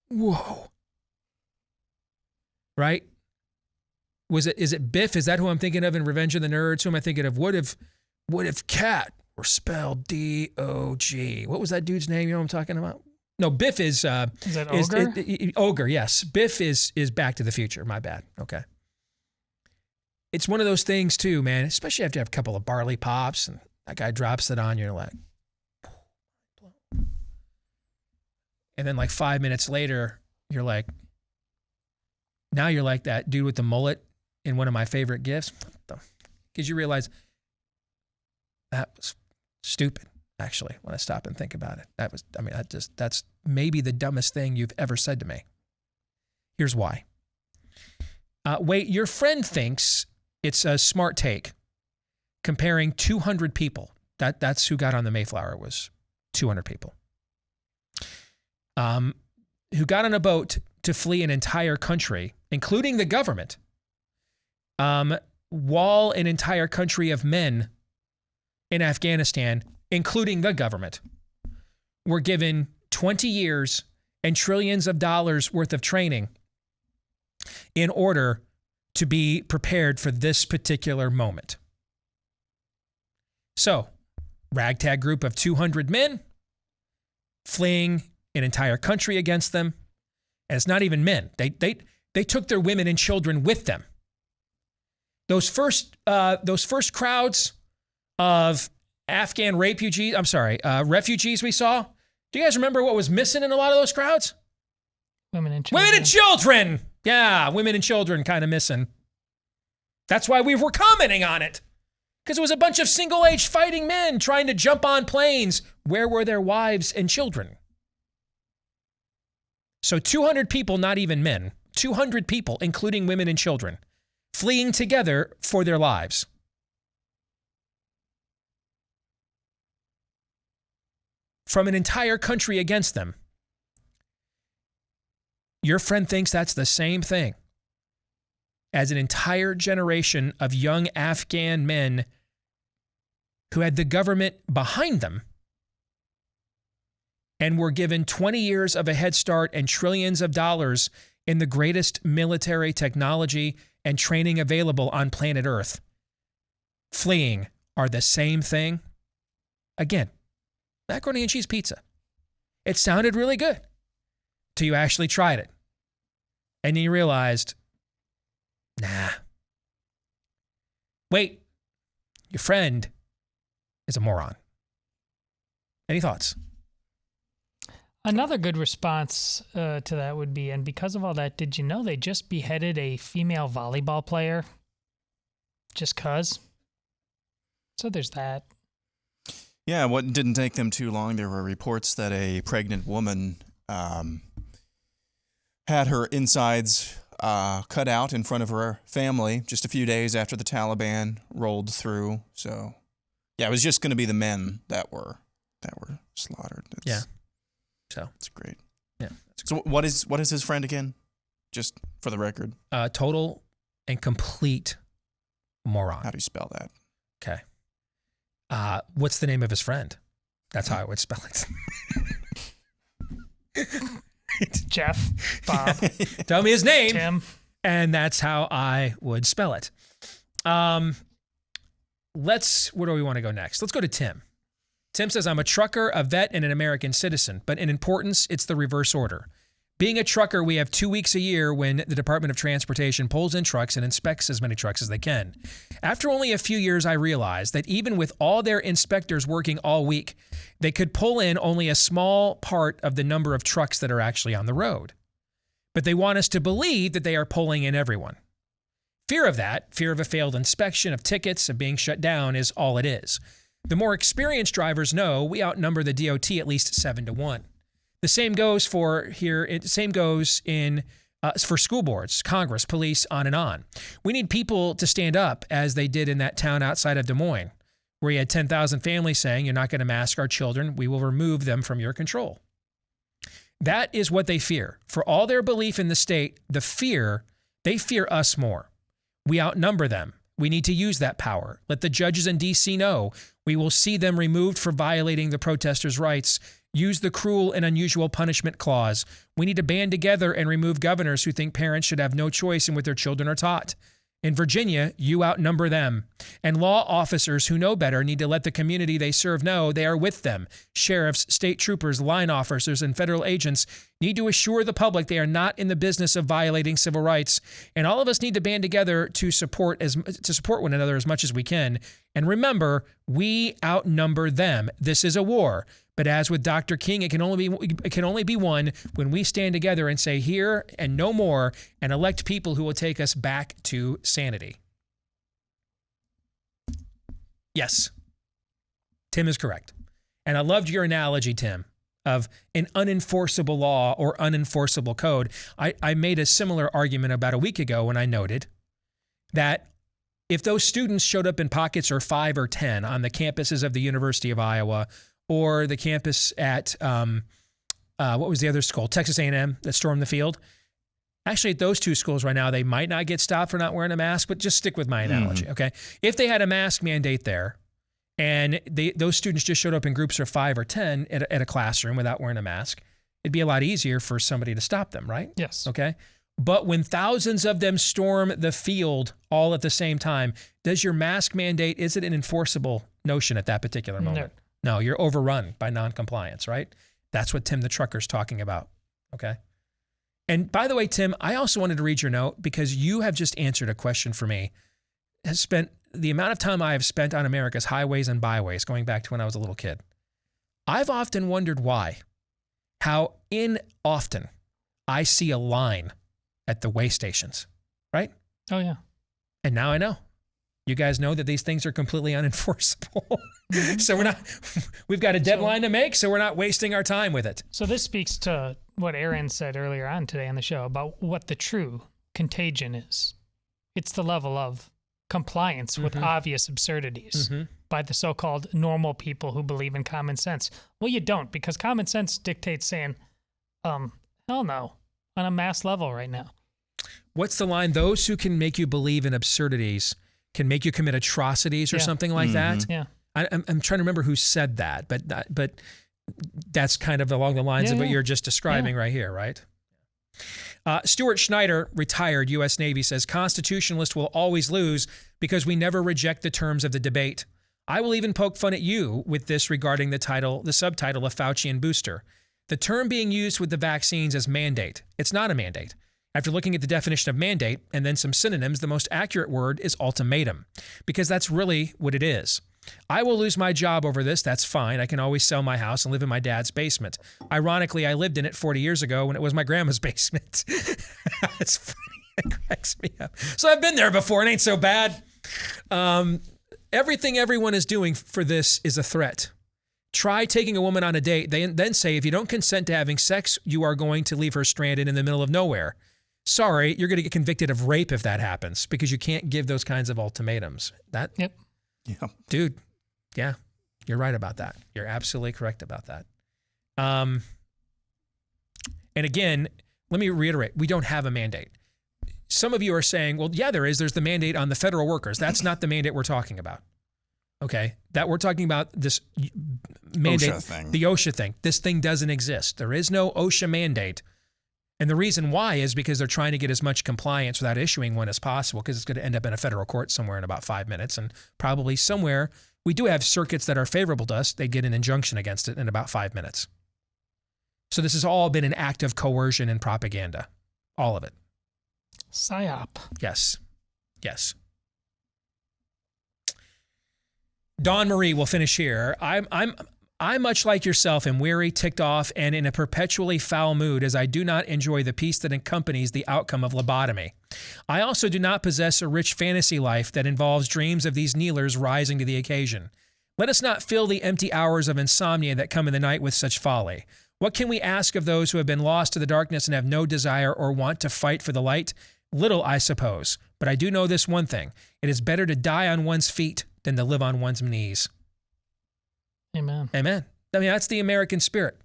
Whoa. Right? Is it Biff? Is that who I'm thinking of in Revenge of the Nerds? Who am I thinking of? What if cat were spelled D-O-G? What was that dude's name? You know what I'm talking about? No, Biff is that Ogre? Ogre, yes. Biff is Back to the Future. My bad. Okay. It's one of those things too, man, especially after you have a couple of barley pops and that guy drops it on you, you're like, and then like 5 minutes later, you're like, Now you're like that dude with the mullet in one of my favorite gifs. Because you realize that was stupid, actually, when I stop and think about it. That's maybe the dumbest thing you've ever said to me. Here's why. Wait, your friend thinks it's a smart take comparing 200 people. That's who got on the Mayflower, was 200 people. Who got on a boat to flee an entire country, including the government, while an entire country of men in Afghanistan, including the government, were given 20 years and trillions of dollars worth of training in order to be prepared for this particular moment. So, ragtag group of 200 men fleeing an entire country against them. And it's not even men. They took their women and children with them. Those first crowds of Afghan refugees we saw. Do you guys remember what was missing in a lot of those crowds? Women and children. Women and children. Yeah, women and children kind of missing. That's why we were commenting on it. Because it was a bunch of single-aged fighting men trying to jump on planes. Where were their wives and children? So 200 people, not even men, 200 people, including women and children, fleeing together for their lives. From an entire country against them. Your friend thinks that's the same thing as an entire generation of young Afghan men who had the government behind them and were given 20 years of a head start and trillions of dollars in the greatest military technology and training available on planet Earth. Fleeing are the same thing. Again, macaroni and cheese pizza. It sounded really good till you actually tried it. And you realized, nah. Wait, your friend is a moron. Any thoughts? Another good response to that would be, and because of all that, did you know they just beheaded a female volleyball player? Just 'cause? So there's that. Yeah, what didn't take them too long, there were reports that a pregnant woman had her insides cut out in front of her family just a few days after the Taliban rolled through. So, yeah, it was just going to be the men that were slaughtered. Yeah. So it's great. Yeah. So what is his friend again? Just for the record. Total and complete moron. How do you spell that? Okay. What's the name of his friend? That's how I would spell it. Jeff, Bob. Tell me his name. Tim. And that's how I would spell it. Where do we want to go next? Let's go to Tim. Tim says, I'm a trucker, a vet, and an American citizen, but in importance, it's the reverse order. Being a trucker, we have 2 weeks a year when the Department of Transportation pulls in trucks and inspects as many trucks as they can. After only a few years, I realized that even with all their inspectors working all week, they could pull in only a small part of the number of trucks that are actually on the road. But they want us to believe that they are pulling in everyone. Fear of that, fear of a failed inspection, of tickets, of being shut down is all it is. The more experienced drivers know we outnumber the DOT at least 7-1. The same goes for school boards, Congress, police, on and on. We need people to stand up as they did in that town outside of Des Moines, where you had 10,000 families saying, you're not going to mask our children. We will remove them from your control. That is what they fear. For all their belief in the state, they fear us more. We outnumber them. We need to use that power. Let the judges in D.C. know we will see them removed for violating the protesters' rights. Use the cruel and unusual punishment clause. We need to band together and remove governors who think parents should have no choice in what their children are taught. In Virginia, you outnumber them. And law officers who know better need to let the community they serve know they are with them. Sheriffs, state troopers, line officers, and federal agents need to assure the public they are not in the business of violating civil rights. And all of us need to band together to support one another as much as we can. And remember, we outnumber them. This is a war. But as with Dr. King, it can only be won when we stand together and say here and no more and elect people who will take us back to sanity. Yes, Tim is correct. And I loved your analogy, Tim, of an unenforceable law or unenforceable code. I made a similar argument about a week ago when I noted that if those students showed up in pockets or 5 or 10 on the campuses of the University of Iowa or the campus at, what was the other school? Texas A&M that stormed the field. Actually, at those two schools right now, they might not get stopped for not wearing a mask, but just stick with my analogy, okay? If they had a mask mandate there and those students just showed up in groups of 5 or 10 at a classroom without wearing a mask, it'd be a lot easier for somebody to stop them, right? Yes. Okay? But when thousands of them storm the field all at the same time, does your mask mandate, is it an enforceable notion at that particular moment? No, you're overrun by noncompliance, right? That's what Tim the Trucker's talking about, okay? And by the way, Tim, I also wanted to read your note because you have just answered a question for me. Has spent the amount of time I have spent on America's highways and byways, going back to when I was a little kid. I've often wondered how often I see a line at the way stations, right? Oh, yeah. And now I know. You guys know that these things are completely unenforceable. So we've got a deadline to make, so we're not wasting our time with it. So this speaks to what Aaron said earlier on today on the show about what the true contagion is. It's the level of compliance with obvious absurdities by the so-called normal people who believe in common sense. Well, you don't, because common sense dictates saying, hell no, on a mass level right now. What's the line? Those who can make you believe in absurdities can make you commit atrocities or something like that. Yeah. I'm trying to remember who said that, but that's kind of along the lines of what you're just describing right here, right? Stuart Schneider, retired U.S. Navy, says, constitutionalists will always lose because we never reject the terms of the debate. I will even poke fun at you with this regarding the subtitle of Faucian booster. The term being used with the vaccines is mandate. It's not a mandate. After looking at the definition of mandate and then some synonyms, the most accurate word is ultimatum, because that's really what it is. I will lose my job over this. That's fine. I can always sell my house and live in my dad's basement. Ironically, I lived in it 40 years ago when it was my grandma's basement. It's funny. It cracks me up. So I've been there before. It ain't so bad. Everything everyone is doing for this is a threat. Try taking a woman on a date. They then say, if you don't consent to having sex, you are going to leave her stranded in the middle of nowhere. Sorry, you're going to get convicted of rape if that happens, because you can't give those kinds of ultimatums. Dude, yeah, you're right about that. You're absolutely correct about that. And again, let me reiterate, we don't have a mandate. Some of you are saying, well, yeah, there is. There's the mandate on the federal workers. That's not the mandate we're talking about. Okay, that we're talking about this mandate, OSHA thing. The OSHA thing. This thing doesn't exist. There is no OSHA mandate. And the reason why is because they're trying to get as much compliance without issuing one as possible, because it's going to end up in a federal court somewhere in about 5 minutes. And probably somewhere, we do have circuits that are favorable to us. They get an injunction against it in about 5 minutes. So this has all been an act of coercion and propaganda. All of it. PSYOP. Yes. Yes. Dawn Marie will finish here. I, much like yourself, am weary, ticked off, and in a perpetually foul mood as I do not enjoy the peace that accompanies the outcome of lobotomy. I also do not possess a rich fantasy life that involves dreams of these kneelers rising to the occasion. Let us not fill the empty hours of insomnia that come in the night with such folly. What can we ask of those who have been lost to the darkness and have no desire or want to fight for the light? Little, I suppose, but I do know this one thing. It is better to die on one's feet than to live on one's knees. Amen. Amen. I mean, that's the American spirit.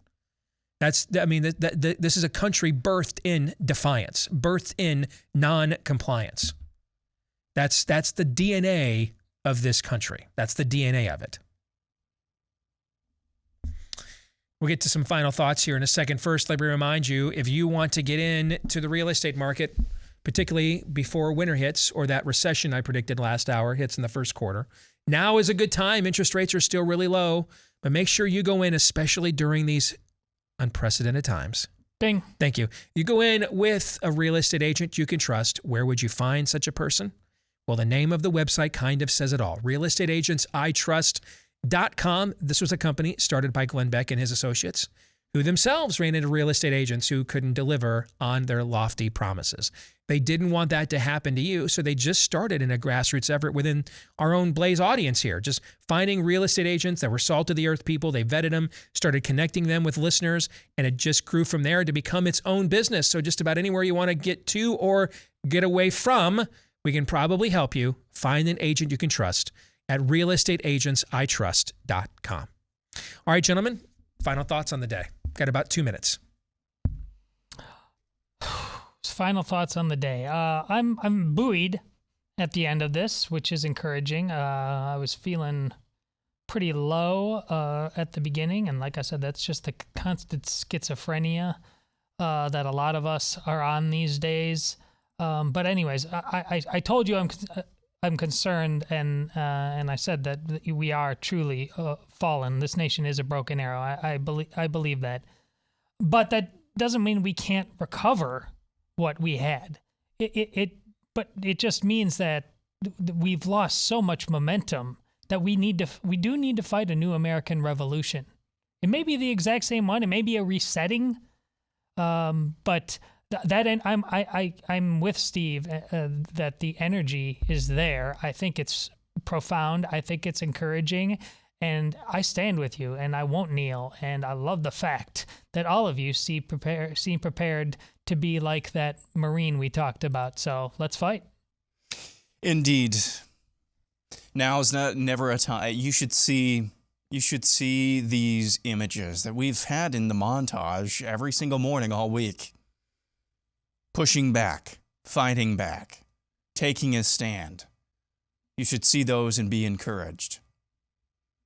This is a country birthed in defiance, birthed in non-compliance. That's the DNA of this country. That's the DNA of it. We'll get to some final thoughts here in a second. First, let me remind you, if you want to get into the real estate market, particularly before winter hits or that recession I predicted last hour hits in the first quarter, now is a good time. Interest rates are still really low, but make sure you go in, especially during these unprecedented times. Bing. Thank you. You go in with a real estate agent you can trust. Where would you find such a person? Well, the name of the website kind of says it all. realestateagentsitrust.com. This was a company started by Glenn Beck and his associates, who themselves ran into real estate agents who couldn't deliver on their lofty promises. They didn't want that to happen to you, so they just started in a grassroots effort within our own Blaze audience here, just finding real estate agents that were salt of the earth people. They vetted them, started connecting them with listeners, and it just grew from there to become its own business. So just about anywhere you want to get to or get away from, we can probably help you find an agent you can trust at realestateagentsitrust.com. All right, gentlemen, final thoughts on the day. Got about 2 minutes. Final thoughts on the day. I'm buoyed at the end of this, which is encouraging. I was feeling pretty low at the beginning, and like I said, that's just the constant schizophrenia that a lot of us are on these days. But anyways, I told you I'm concerned, and I said that we are truly fallen. This nation is a broken arrow. I believe that, but that doesn't mean we can't recover what we had. But it just means that we've lost so much momentum that we do need to fight a new American revolution. It may be the exact same one. It may be a resetting, but I'm with Steve that the energy is there. I think it's profound. I think it's encouraging, and I stand with you, and I won't kneel. And I love the fact that all of you seem prepared to be like that Marine we talked about. So let's fight. Indeed. Now is never a time. You should see these images that we've had in the montage every single morning all week. Pushing back, fighting back, taking a stand. You should see those and be encouraged.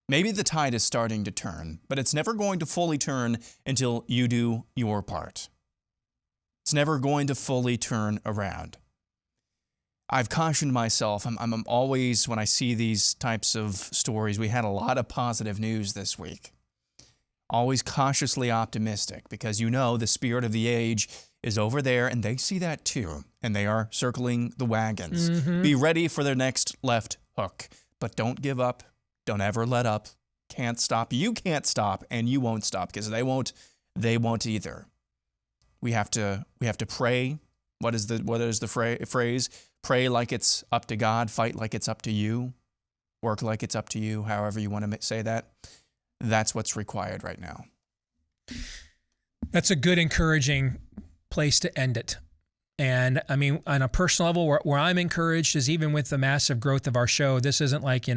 Maybe the tide is starting to turn, but it's never going to fully turn until you do your part. It's never going to fully turn around. I've cautioned myself. I'm always, when I see these types of stories, we had a lot of positive news this week. Always cautiously optimistic, because you know the spirit of the age is over there, and they see that too, and they are circling the wagons. Mm-hmm. Be ready for their next left hook, but don't give up. Don't ever let up. Can't stop. You can't stop, and you won't stop, because they won't either. We have to pray. What is the phrase? Pray like it's up to God. Fight like it's up to you. Work like it's up to you. However you want to say that. That's what's required right now. That's a good, encouraging place to end it. And I mean, on a personal level, where I'm encouraged is even with the massive growth of our show. This isn't like,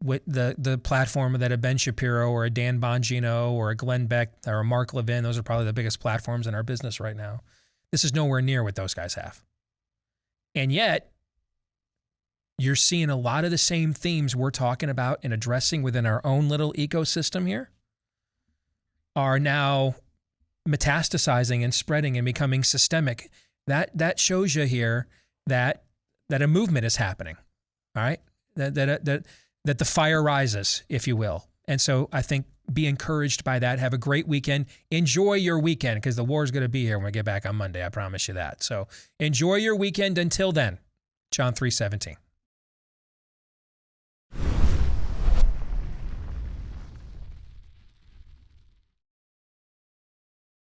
with the platform that a Ben Shapiro or a Dan Bongino or a Glenn Beck or a Mark Levin. Those are probably the biggest platforms in our business right now. This is nowhere near what those guys have. And yet, you're seeing a lot of the same themes we're talking about and addressing within our own little ecosystem here are now metastasizing and spreading and becoming systemic. That shows you here that a movement is happening. All right? That the fire rises, if you will. And so I think be encouraged by that. Have a great weekend. Enjoy your weekend, because the war is going to be here when we get back on Monday. I promise you that. So enjoy your weekend until then. John 3:17.